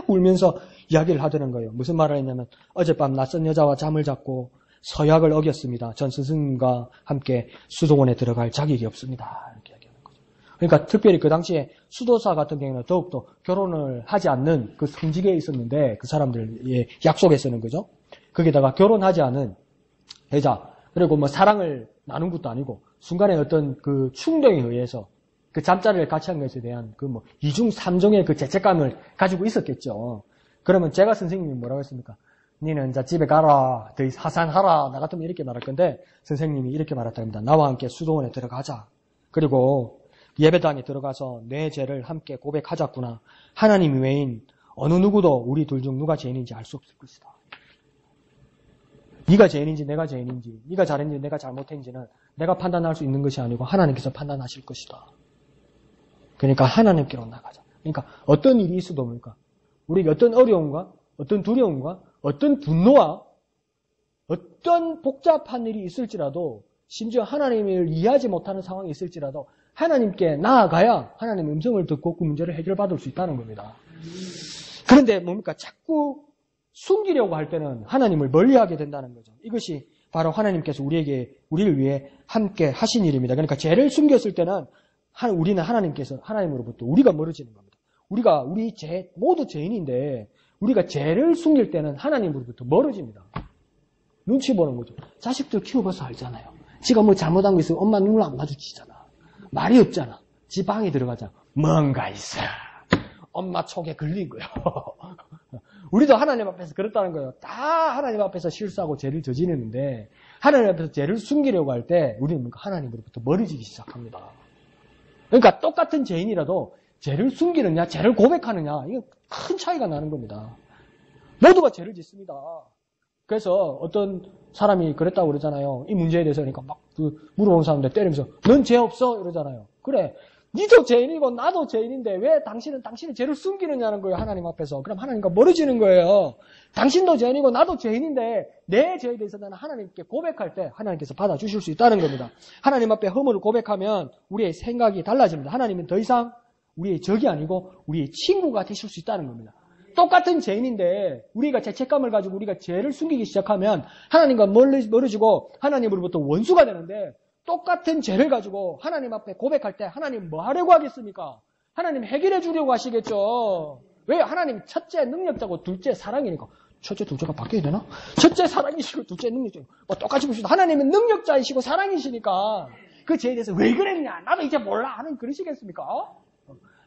울면서 이야기를 하더는 거예요. 무슨 말을 했냐면 어젯밤 낯선 여자와 잠을 잤고 서약을 어겼습니다. 전 스승과 함께 수도원에 들어갈 자격이 없습니다. 이렇게 얘기하는 거죠. 그러니까 특별히 그 당시에 수도사 같은 경우는 더욱더 결혼을 하지 않는 그 성직에 있었는데 그 사람들의 약속에 쓰는 거죠. 거기다가 결혼하지 않은 여자 그리고 뭐 사랑을 나눈 것도 아니고 순간에 어떤 그 충동에 의해서 그 잠자리를 같이 한 것에 대한 그 뭐 2중 3중의 그 죄책감을 가지고 있었겠죠. 그러면 제가 선생님이 뭐라고 했습니까? 니는 이제 집에 가라, 더 하산하라, 나 같으면 이렇게 말할 건데 선생님이 이렇게 말했답니다. 나와 함께 수도원에 들어가자. 그리고 예배당에 들어가서 내 죄를 함께 고백하자꾸나. 하나님 외인 어느 누구도 우리 둘 중 누가 죄인인지 알 수 없을 것이다. 네가 죄인인지 내가 죄인인지 네가 잘했는지 내가 잘못했는지는 내가 판단할 수 있는 것이 아니고 하나님께서 판단하실 것이다. 그러니까 하나님께로 나가자. 그러니까 어떤 일이 있어도 뭡니까? 우리에게 어떤 어려움과 어떤 두려움과 어떤 분노와 어떤 복잡한 일이 있을지라도 심지어 하나님을 이해하지 못하는 상황이 있을지라도 하나님께 나아가야 하나님의 음성을 듣고 그 문제를 해결받을 수 있다는 겁니다. 그런데 뭡니까? 자꾸 숨기려고 할 때는 하나님을 멀리하게 된다는 거죠. 이것이 바로 하나님께서 우리를 위해 함께 하신 일입니다. 그러니까 죄를 숨겼을 때는 우리는 하나님으로부터 우리가 멀어지는 겁니다. 모두 죄인인데 우리가 죄를 숨길 때는 하나님으로부터 멀어집니다. 눈치 보는 거죠. 자식들 키워봐서 알잖아요. 지가 뭐 잘못한 거 있으면 엄마 눈을 안 마주치잖아. 말이 없잖아. 지 방에 들어가자. 뭔가 있어. 엄마 촉에 걸린 거예요. 우리도 하나님 앞에서 그렇다는 거예요. 다 하나님 앞에서 실수하고 죄를 저지르는데 하나님 앞에서 죄를 숨기려고 할 때 우리는 하나님으로부터 멀어지기 시작합니다. 그러니까 똑같은 죄인이라도 죄를 숨기느냐 죄를 고백하느냐 이거 큰 차이가 나는 겁니다. 모두가 죄를 짓습니다. 그래서 어떤 사람이 그랬다고 그러잖아요. 이 문제에 대해서 그러니까 막 물어본 사람들 때리면서 넌 죄 없어? 이러잖아요. 그래. 니도 죄인이고 나도 죄인인데 왜 당신은 당신의 죄를 숨기느냐는 거예요. 하나님 앞에서. 그럼 하나님과 멀어지는 거예요. 당신도 죄인이고 나도 죄인인데 내 죄에 대해서 나는 하나님께 고백할 때 하나님께서 받아주실 수 있다는 겁니다. 하나님 앞에 허물을 고백하면 우리의 생각이 달라집니다. 하나님은 더 이상 우리의 적이 아니고 우리의 친구가 되실 수 있다는 겁니다. 똑같은 죄인인데 우리가 죄책감을 가지고 우리가 죄를 숨기기 시작하면 하나님과 멀어지고 하나님으로부터 원수가 되는데 똑같은 죄를 가지고 하나님 앞에 고백할 때 하나님 뭐 하려고 하겠습니까? 하나님 해결해 주려고 하시겠죠. 왜? 하나님 첫째 능력자고 둘째 사랑이니까. 첫째 둘째가 바뀌어야 되나? 첫째 사랑이시고 둘째 능력자고 똑같이 보시죠. 하나님은 능력자이시고 사랑이시니까 그 죄에 대해서 왜 그랬냐? 나도 이제 몰라. 하나님 그러시겠습니까?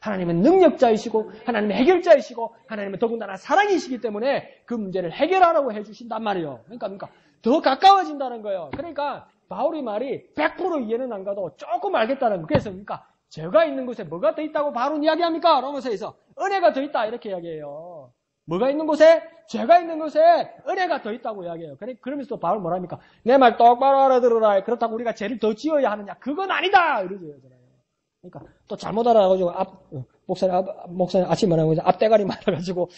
하나님은 능력자이시고 하나님은 해결자이시고 하나님은 더군다나 사랑이시기 때문에 그 문제를 해결하라고 해주신단 말이에요. 그러니까 더 가까워진다는 거예요. 그러니까 바울의 말이 100% 이해는 안 가도 조금 알겠다는 거예요. 그래서 그러니까 죄가 있는 곳에 뭐가 더 있다고 바울은 이야기합니까? 로마서에서 은혜가 더 있다 이렇게 이야기해요. 뭐가 있는 곳에? 죄가 있는 곳에 은혜가 더 있다고 이야기해요. 그러면서 또 바울 뭐랍니까? 내 말 똑바로 알아들어라. 그렇다고 우리가 죄를 더 지어야 하느냐? 그건 아니다. 이러죠. 그러니까 또 잘못 알아가지고 목사님 아침에 말하고 앞대가리 말아가지고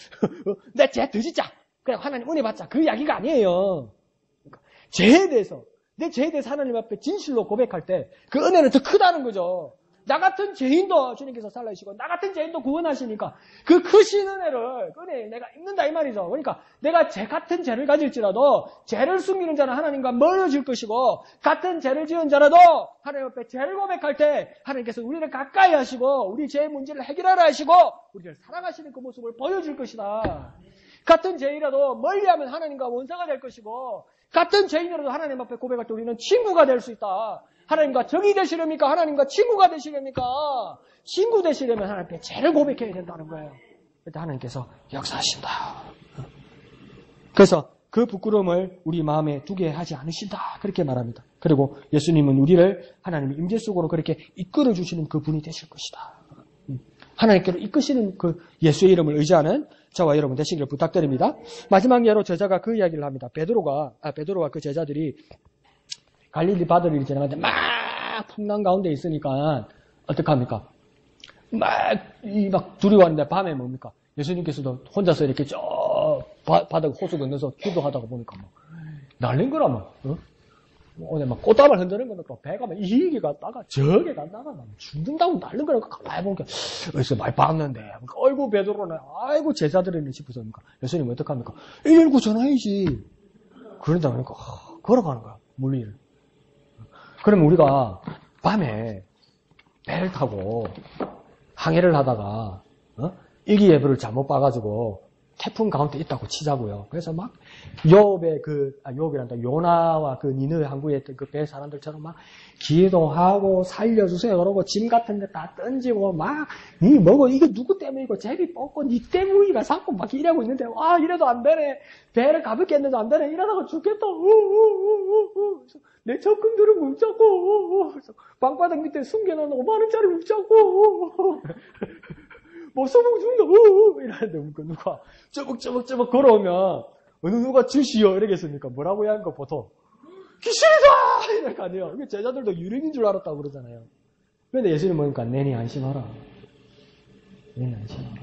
내 죄 더 짓자. 그래 하나님 은혜 받자. 그 이야기가 아니에요. 그러니까 죄에 대해서 내 죄에 대해서 하나님 앞에 진실로 고백할 때 그 은혜는 더 크다는 거죠. 나 같은 주님께서 살라주시고 나 같은 죄인도 구원하시니까 그 크신 은혜를 내가 입는다 이 말이죠. 그러니까 내가 같은 죄를 가질지라도 죄를 숨기는 자는 하나님과 멀어질 것이고 같은 죄를 지은 자라도 하나님 앞에 죄를 고백할 때 하나님께서 우리를 가까이 하시고 우리 죄의 문제를 해결하라 하시고 우리를 사랑하시는 그 모습을 보여줄 것이다. 같은 죄인이라도 멀리하면 하나님과 원사가 될 것이고 같은 죄인이라도 하나님 앞에 고백할 때 우리는 친구가 될 수 있다. 하나님과 적이 되시렵니까? 하나님과 친구가 되시렵니까? 친구 되시려면 하나님 앞에 죄를 고백해야 된다는 거예요. 그때 하나님께서 역사하신다. 그래서 그 부끄러움을 우리 마음에 두게 하지 않으신다. 그렇게 말합니다. 그리고 예수님은 우리를 하나님의 임재 속으로 그렇게 이끌어 주시는 그 분이 되실 것이다. 하나님께로 이끄시는 그 예수의 이름을 의지하는 저와 여러분 되시기를 부탁드립니다. 마지막 예로 제자가 그 이야기를 합니다. 베드로가 그 제자들이 갈릴리 바다를 지나가는데 막 풍랑 가운데 있으니까 어떡합니까? 막 두려워하는데 밤에 뭡니까? 예수님께서도 혼자서 이렇게 저 바다 호수 건너서 기도하다가 보니까 막 날린 거라면 오늘 막 꽃다발 흔드는 거니까 배가 막 이게 갔다가 저게 갔다가 막 죽는다고 날린 거라고 가만히 보니까 어디서 많이 봤는데 어이구 베드로네 아이고 제자들이네 싶어서 예수님 어떡합니까? 119 전화해야지. 그런다 그러니까 걸어가는 거야 물 위를. 그러면 우리가 밤에 배를 타고 항해를 하다가 일기예보를 잘못 봐가지고 태풍 가운데 있다고 치자고요. 그래서 막 요나와 그 니느웨 항구에 있던 그 배 사람들처럼 막 기도하고 살려주세요 그러고 짐 같은 데 다 던지고 막 니 뭐고 이게 누구 때문이고 제비 뽑고 니 때문이가 자꾸 막 이러고 있는데 이래도 안 되네. 배를 가볍게 했는데 안 되네. 이러다가 죽겠다. 내 적금들은 묵자고 방바닥 밑에 숨겨놓은 5만원짜리 묵자고 뭐 소복 준다 이러는데 누가 쩌벅 걸어오면 어느 누가 주시오 이러겠습니까? 뭐라고 해야 하는가 보통 귀신이다 이럴 거 아니에요. 제자들도 유령인 줄 알았다고 그러잖아요. 그런데 예수님 보니까 내니 안심하라. 내니 안심하라.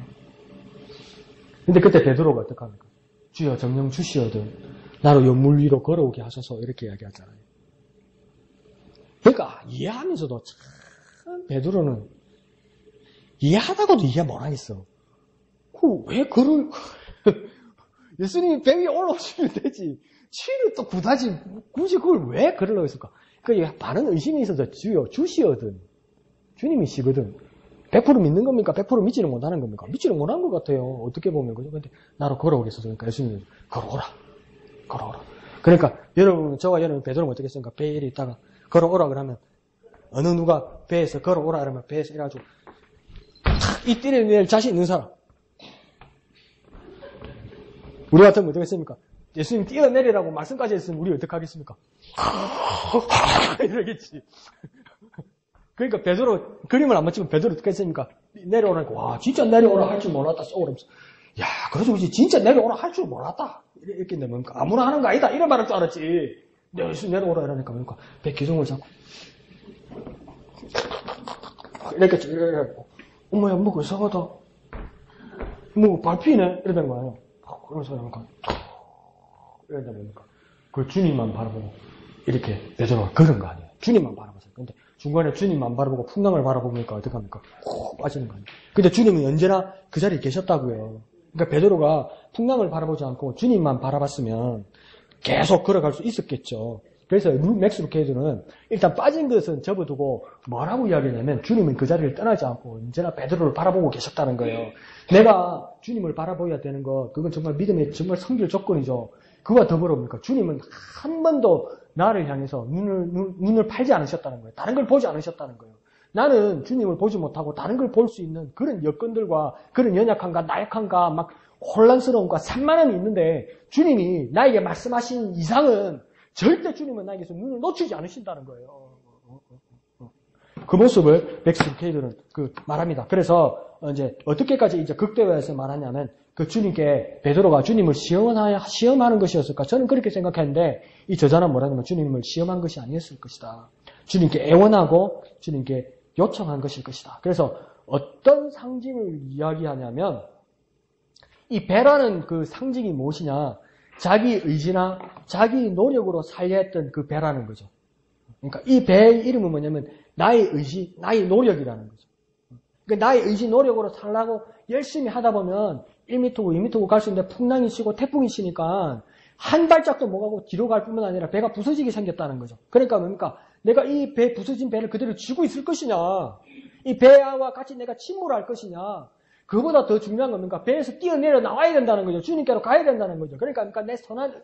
근데 그때 베드로가 어떡합니까? 주여 정령 주시어든 나로 요 물 위로 걸어오게 하소서 이렇게 이야기하잖아요. 그러니까 이해하면서도 참 베드로는 이해하다가도 이해 못하겠어. 왜 그걸 예수님이 배 위에 올라오시면 되지. 치를 또 굳이 그걸 왜 그러려고 했을까? 그러니까 많은 의심이 있어서 주시거든. 주님이시거든. 100% 믿는 겁니까? 100% 믿지는 못하는 겁니까? 믿지는 못한 것 같아요. 어떻게 보면. 그죠? 근데 나로 걸어오겠어. 그러니까 예수님이 걸어오라. 그러니까 저와 여러분 베드로는 어떻게 했습니까? 배에 있다가 걸어오라 그러면 어느 누가 배에서 걸어오라 그러면 배에서 이래가지고 이 뛰어낼 자신 있는 사람. 우리 같으면 어떻게 했습니까? 예수님 뛰어내리라고 말씀까지 했으면 우리 어떻게 하겠습니까? 이러겠지. 그러니까 베드로 그림을 안 맞추면 베드로 어떻게 했습니까? 내려오라니까 와 진짜 내려오라 할 줄 몰랐다. 쏘그러면서 야 그래서 그렇지 진짜 내려오라 할 줄 몰랐다. 이렇게 되면 아무나 하는 거 아니다. 이런 말 할 줄 알았지. 예수님 내려오라 이러니까 그러니까 배 기둥을 잡고 이렇게 어머야 뭐가 이상하다. 뭐 발피네 이러는 거예요. 그러면서 그러니까 이러다 보니까 그 주님만 바라보고 이렇게 베드로가 걸은 거 아니에요. 주님만 바라보세요. 근데 중간에 주님만 바라보고 풍랑을 바라보니까 어떡합니까? 콕 빠지는 거 아니에요. 근데 주님은 언제나 그 자리에 계셨다고요. 그러니까 베드로가 풍랑을 바라보지 않고 주님만 바라봤으면 계속 걸어갈 수 있었겠죠. 그래서 맥스 루케이드는 일단 빠진 것은 접어두고 뭐라고 이야기하냐면 주님은 그 자리를 떠나지 않고 언제나 베드로를 바라보고 계셨다는 거예요. 내가 주님을 바라보아야 되는 것, 그건 정말 믿음의 정말 성질 조건이죠. 그와 더불어 보니까 주님은 한 번도 나를 향해서 눈을 팔지 않으셨다는 거예요. 다른 걸 보지 않으셨다는 거예요. 나는 주님을 보지 못하고 다른 걸 볼 수 있는 그런 여건들과 그런 연약함과 나약함과 막 혼란스러움과 산만함이 있는데 주님이 나에게 말씀하신 이상은 절대 주님은 나에게서 눈을 놓치지 않으신다는 거예요. 그 모습을 맥스 루케이드는 말합니다. 그래서 이제 어떻게까지 이제 극대화해서 말하냐면 그 주님께 베드로가 주님을 시험하는 것이었을까? 저는 그렇게 생각했는데 이 저자는 뭐라냐면 주님을 시험한 것이 아니었을 것이다. 주님께 애원하고 주님께 요청한 것일 것이다. 그래서 어떤 상징을 이야기하냐면 이 배라는 그 상징이 무엇이냐? 자기 의지나 자기 노력으로 살려 했던 그 배라는 거죠. 그러니까 이 배의 이름은 뭐냐면 나의 의지, 나의 노력이라는 거죠. 그러니까 나의 의지, 노력으로 살라고 열심히 하다 보면 1m고 2m고 갈 수 있는데 풍랑이 치고 태풍이 치니까 한 발짝도 못 가고 뒤로 갈 뿐만 아니라 배가 부서지게 생겼다는 거죠. 그러니까 뭡니까? 내가 이 배 부서진 배를 그대로 쥐고 있을 것이냐? 이 배와 같이 내가 침몰할 것이냐? 그보다 더 중요한 겁니까? 배에서 뛰어내려 나와야 된다는 거죠. 주님께로 가야 된다는 거죠. 그러니까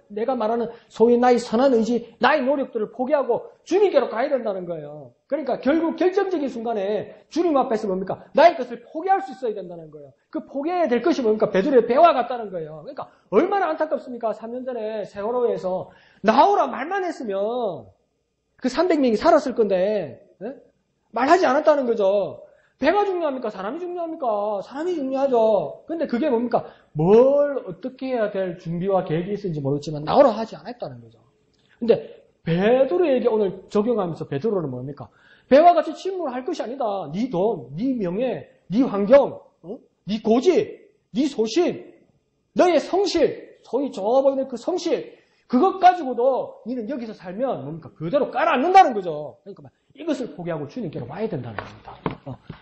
내가 말하는 소위 나의 선한 의지, 나의 노력들을 포기하고 주님께로 가야 된다는 거예요. 그러니까 결국 결정적인 순간에 주님 앞에서 뭡니까? 나의 것을 포기할 수 있어야 된다는 거예요. 그 포기해야 될 것이 뭡니까? 베드로의 배와 같다는 거예요. 그러니까 얼마나 안타깝습니까? 3년 전에 세월호에서 나오라 말만 했으면 그 300명이 살았을 건데 말하지 않았다는 거죠. 배가 중요합니까? 사람이 중요합니까? 사람이 중요하죠. 근데 그게 뭡니까? 뭘 어떻게 해야 될 준비와 계획이 있었는지 모르겠지만 나오라 하지 않았다는 거죠. 근데 베드로에게 오늘 적용하면서 베드로는 뭡니까? 배와 같이 침몰할 것이 아니다. 네 돈, 네 명예, 네 환경, 네 고집, 네 소신, 너의 성실, 소위 좋아 보이는 그 성실, 그것 가지고도 너는 여기서 살면 뭡니까? 그대로 깔아앉는다는 거죠. 그러니까 이것을 포기하고 주님께로 와야 된다는 겁니다.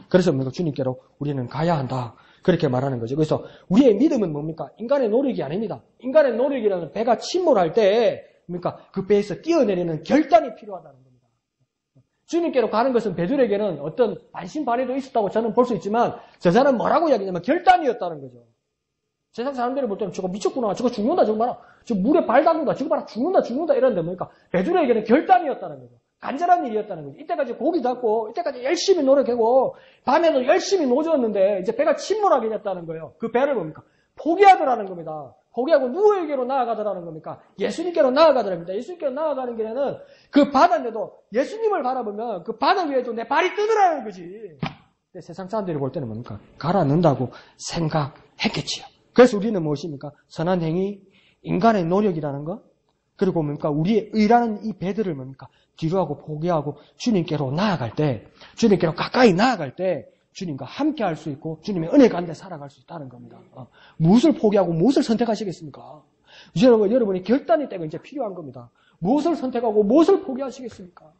그래서 뭡니까? 주님께로 우리는 가야 한다. 그렇게 말하는 거죠. 그래서 우리의 믿음은 뭡니까? 인간의 노력이 아닙니다. 인간의 노력이라는 배가 침몰할 때 뭡니까? 그 배에서 뛰어내리는 결단이 필요하다는 겁니다. 주님께로 가는 것은 베드로에게는 어떤 반신반의도 있었다고 저는 볼 수 있지만 저자는 뭐라고 이야기냐면 결단이었다는 거죠. 세상 사람들이 볼 때는 저거 미쳤구나, 저거 죽는다, 저거 봐라, 저 물에 발 닿는다, 저거 봐라, 죽는다 이러는데 뭡니까? 베드로에게는 결단이었다는 거죠. 간절한 일이었다는 거죠. 이때까지 고기 잡고, 이때까지 열심히 노력하고, 밤에도 열심히 노졌는데, 이제 배가 침몰하게 됐다는 거예요. 그 배를 뭡니까? 포기하더라는 겁니다. 포기하고 누구에게로 나아가더라는 겁니까? 예수님께로 나아가더라는 겁니다. 예수님께로 나아가는 길에는 그 바다인데도 예수님을 바라보면 그 바다 위에도 내 발이 뜨더라는 거지. 근데 세상 사람들이 볼 때는 뭡니까? 가라앉는다고 생각했겠지요. 그래서 우리는 무엇입니까? 선한 행위, 인간의 노력이라는 것, 그리고 뭡니까? 우리의 의라는 이 배들을 뭡니까? 뒤로하고 포기하고 주님께로 나아갈 때, 주님께로 가까이 나아갈 때 주님과 함께 할 수 있고 주님의 은혜 가운데 살아갈 수 있다는 겁니다. 무엇을 포기하고 무엇을 선택하시겠습니까? 여러분이 결단이 때가 이제 필요한 겁니다. 무엇을 선택하고 무엇을 포기하시겠습니까?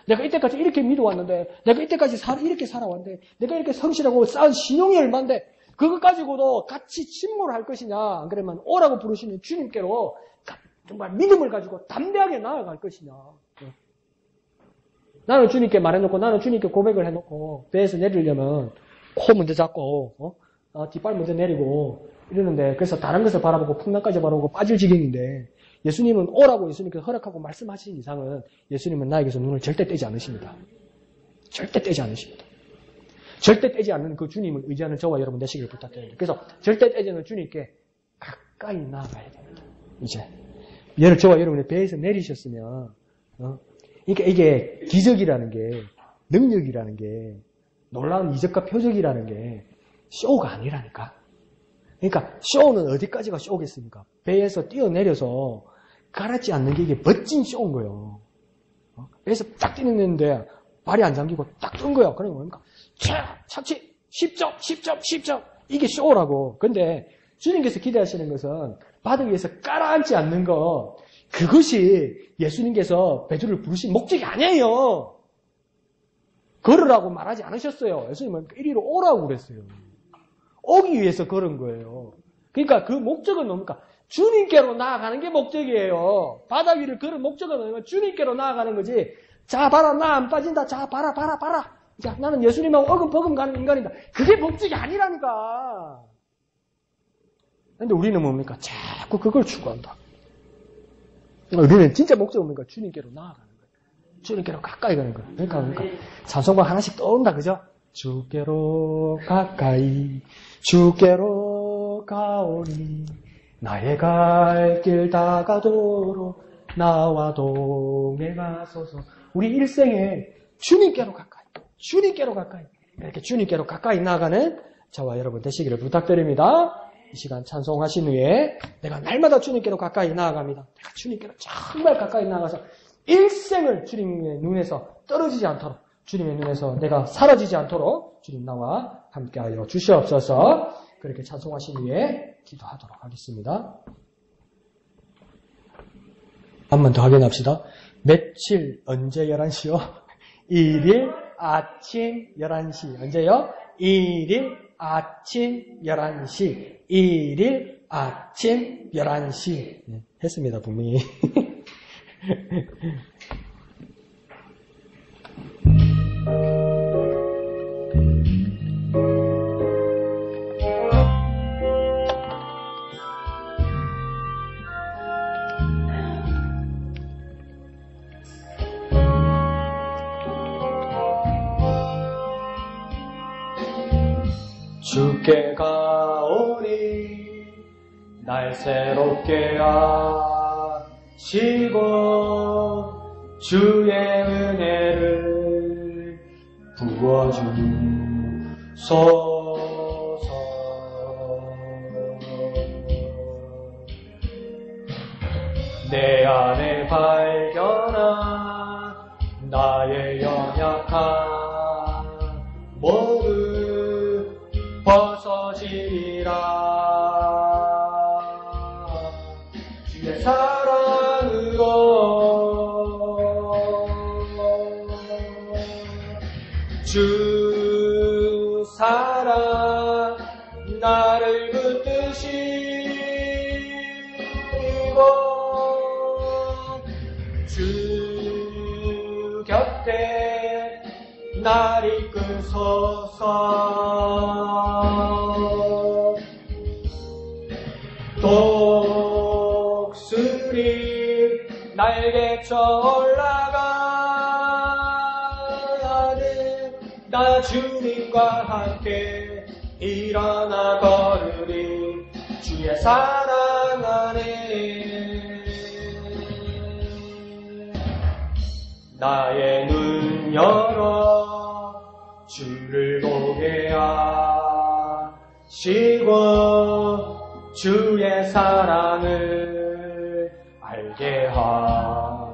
내가 이때까지 이렇게 믿어왔는데, 내가 이때까지 이렇게 살아왔는데, 내가 이렇게 성실하고 쌓은 신용이 얼만데, 그것 가지고도 같이 침몰할 것이냐, 안 그러면 오라고 부르시는 주님께로 정말 믿음을 가지고 담대하게 나아갈 것이냐. 나는 주님께 말해놓고, 나는 주님께 고백을 해놓고, 배에서 내리려면 코 먼저 잡고, 뒷발 먼저 내리고, 이러는데, 그래서 다른 것을 바라보고, 풍랑까지 바라보고 빠질 지경인데, 예수님은 오라고 예수님께서 허락하고 말씀하신 이상은 예수님은 나에게서 눈을 절대 떼지 않으십니다. 절대 떼지 않으십니다. 절대 떼지 않는 그 주님을 의지하는 저와 여러분 되시기를 부탁드립니다. 그래서 절대 떼지 않는 주님께 가까이 나아가야 됩니다. 이제 저와 여러분의 배에서 내리셨으면 이게 기적이라는 게, 능력이라는 게, 놀라운 이적과 표적이라는 게 쇼가 아니라니까. 그러니까 쇼는 어디까지가 쇼겠습니까? 배에서 뛰어내려서 가라앉지 않는 게 이게 멋진 쇼인 거예요. 배에서 딱 뛰는데 발이 안 잠기고 딱 뜬 거예요. 그러니까 뭡니까? 착취 10점 이게 쇼라고. 근데 주님께서 기대하시는 것은 바다 위에서 가라앉지 않는 것, 그것이 예수님께서 베드로를 부르신 목적이 아니에요. 걸으라고 말하지 않으셨어요. 예수님은 이리로 오라고 그랬어요. 오기 위해서 걸은 거예요. 그러니까 그 목적은 뭡니까? 주님께로 나아가는 게 목적이에요. 바다 위를 걸은 목적은 뭐냐면 주님께로 나아가는 거지. 자, 봐라, 나 안 빠진다. 자, 봐라. 자, 나는 예수님하고 어금버금 가는 인간이다. 그게 목적이 아니라니까. 근데 우리는 뭡니까? 자꾸 그걸 추구한다. 우리는 진짜 목적은 뭡니까? 주님께로 나아가는 거예요. 주님께로 가까이 가는 거예요. 그러니까 찬송가 하나씩 떠온다, 그죠? 주께로 가까이, 주께로 가오니, 나의 갈 길 다가도록 나와 동행하소서. 우리 일생에 주님께로 가까이, 이렇게 주님께로 가까이 나아가는 저와 여러분 되시기를 부탁드립니다. 이 시간 찬송하신 후에 내가 날마다 주님께로 가까이 나아갑니다. 내가 주님께로 정말 가까이 나아가서 일생을 주님의 눈에서 떨어지지 않도록, 주님의 눈에서 내가 사라지지 않도록 주님 나와 함께하여 주시옵소서. 그렇게 찬송하신 후에 기도하도록 하겠습니다. 한 번 더 확인합시다. 며칠 언제 11시요? 1일 아침 11시. 언제요? 1일 아침 11시. 1일 아침 11시. 네, 했습니다, 분명히. 주께 가오니 날 새롭게 하시고 주의 은혜를 부어주소서. 내 안에 발견한 나의 연약한 모든 벗어지리라. 주의 사랑으로 주 사랑 나를 붙드시고 주 곁에 날 이끄소서. 독수리 날개쳐 올라가는 나 주님과 함께 일어나 걸으리. 주의 사랑 안에 나의 눈 열어 주를 보게 하시고 주의 사랑을 알게 하소서.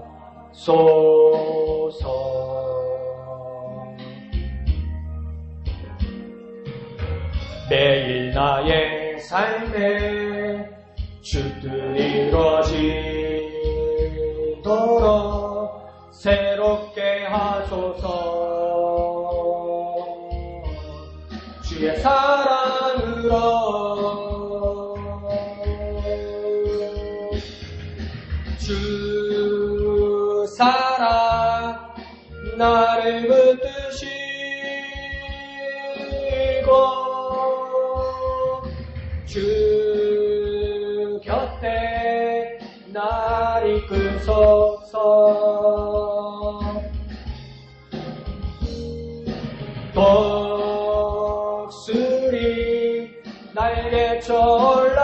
매일 나의 삶에 주뜻 이루어지도록 새로 새롭게 하소서. 주의 사랑으로 주 사랑 나를 붙드시고 주 곁에 날 이끄소서. 독수리 날개쳐 올라가는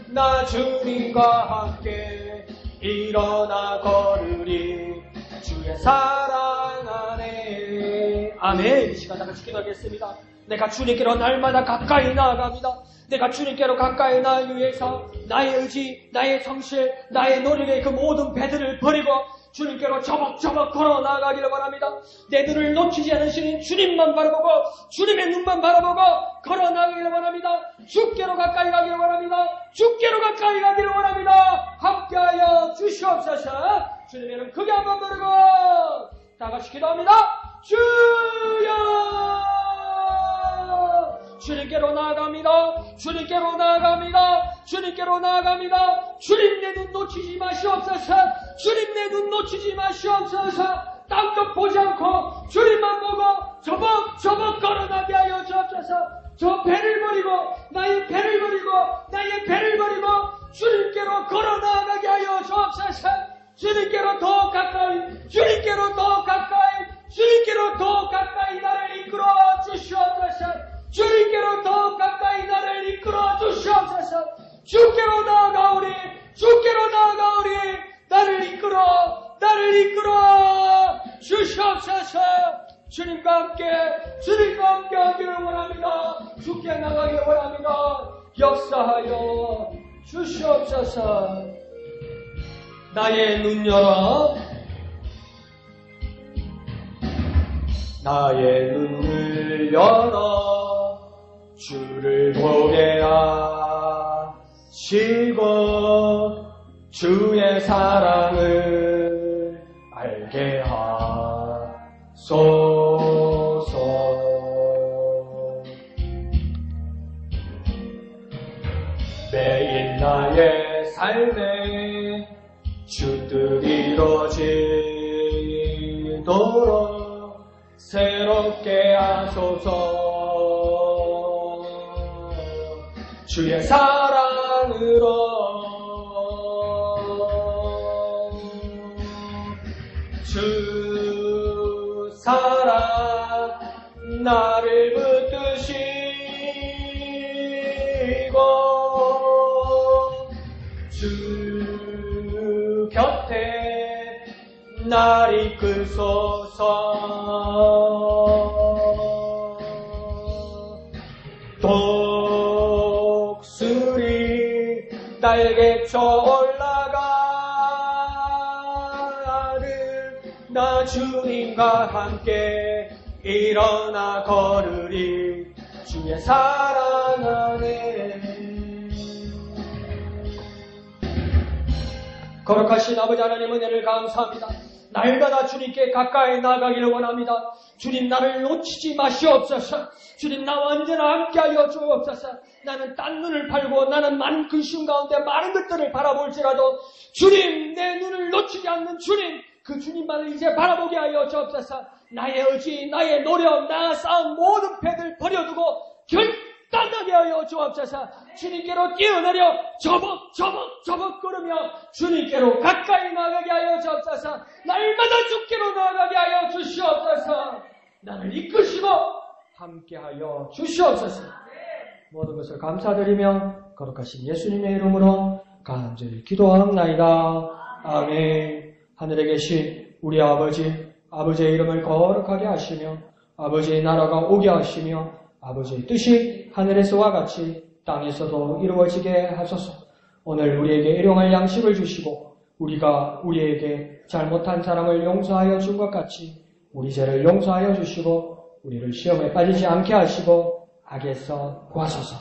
나 주님과 함께 일어나 걸으리 주의 사랑 안에. 아멘. 이 시간 다 같이 기도하겠습니다. 내가 주님께로 날마다 가까이 나아갑니다. 내가 주님께로 가까이 나아가기 위해서 나의 의지, 나의 성실, 나의 노력의 그 모든 배들을 버리고 주님께로 저벅저벅 걸어 나아가기를 바랍니다. 내 눈을 놓치지 않으시는 주님만 바라보고 주님의 눈만 바라보고 걸어 나아가기를 바랍니다. 주께로 가까이 가기를 바랍니다. 주께로 가까이 가기를 바랍니다. 함께하여 주시옵소서. 주님의 이름 크게 한번 부르고 다 같이 기도합니다. 주여! 주님께로 나아갑니다. 주님께로 나아갑니다. 주님께로 나아갑니다. 주님 내 눈 놓치지 마시옵소서. 주님 내 눈 놓치지 마시옵소서. 딴것 보지 않고 주님만 보고 저벅저벅 걸어나게 하여 주옵소서. 저 배를 버리고 나의 배를 버리고 나의 배를 버리고 주님께로 걸어 나아가게 하여 주옵소서. 주님께로 더 가까이, 주님께로 더 가까이, 주님께로 더 가까이 나를 이끌어 주시옵소서. 주님께로 더 가까이 나를 이끌어 주시옵소서. 주께로 나아가오리, 주께로 나아가오리, 나를 이끌어 주시옵소서. 주님과 함께 하기를 원합니다. 주께 나가기를 원합니다. 역사하여 주시옵소서. 나의 눈 열어, 나의 눈을 열어 주를 보게 하시고 주의 사랑을 알게 하소서. 매일 나의 삶에 주 뜻이 이루어지도록 새롭게 하소서. 주의 사랑으로 주 사랑 나를 붙드시고 주 곁에 날 이끌소서. 독수리 날개쳐 올라가는 나 주님과 함께 일어나 걸으리 주의 사랑 안에. 거룩하신 아버지 하나님 은혜를 감사합니다. 날마다 주님께 가까이 나가기를 원합니다. 주님 나를 놓치지 마시옵소서. 주님 나와 언제나 함께하여 주옵소서. 나는 딴 눈을 팔고 나는 많은 근심 가운데 많은 것들을 바라볼지라도 주님 내 눈을 놓치지 않는 주님, 그 주님만을 이제 바라보게 하여 주옵소서. 나의 의지, 나의 노력, 나 쌓은 모든 패들 버려두고 결단하게 하여 주옵소서. 주님께로 뛰어내려 저벅 걸으며 주님께로 가까이 나가게 하여 주옵소서. 날마다 주께로 나가게 하여 주시옵소서. 나를 이끄시고 함께하여 주시옵소서. 모든 것을 감사드리며 거룩하신 예수님의 이름으로 간절히 기도하옵나이다. 아멘. 하늘에 계신 우리 아버지, 아버지의 이름을 거룩하게 하시며 아버지의 나라가 오게 하시며 아버지의 뜻이 하늘에서와 같이 땅에서도 이루어지게 하소서. 오늘 우리에게 일용할 양식을 주시고 우리가 우리에게 잘못한 사람을 용서하여 준 것 같이 우리 죄를 용서하여 주시고 우리를 시험에 빠지지 않게 하시고 악에서 구하소서.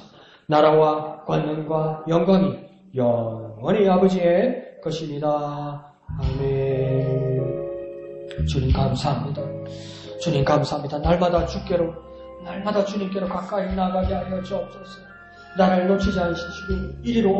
나라와 권능과 영광이 영원히 아버지의 것입니다. 아멘. 주님 감사합니다. 주님 감사합니다. 날마다 주님께로 가까이 나가게 하여 주옵소서. 나를 놓치지 않으시고 이리로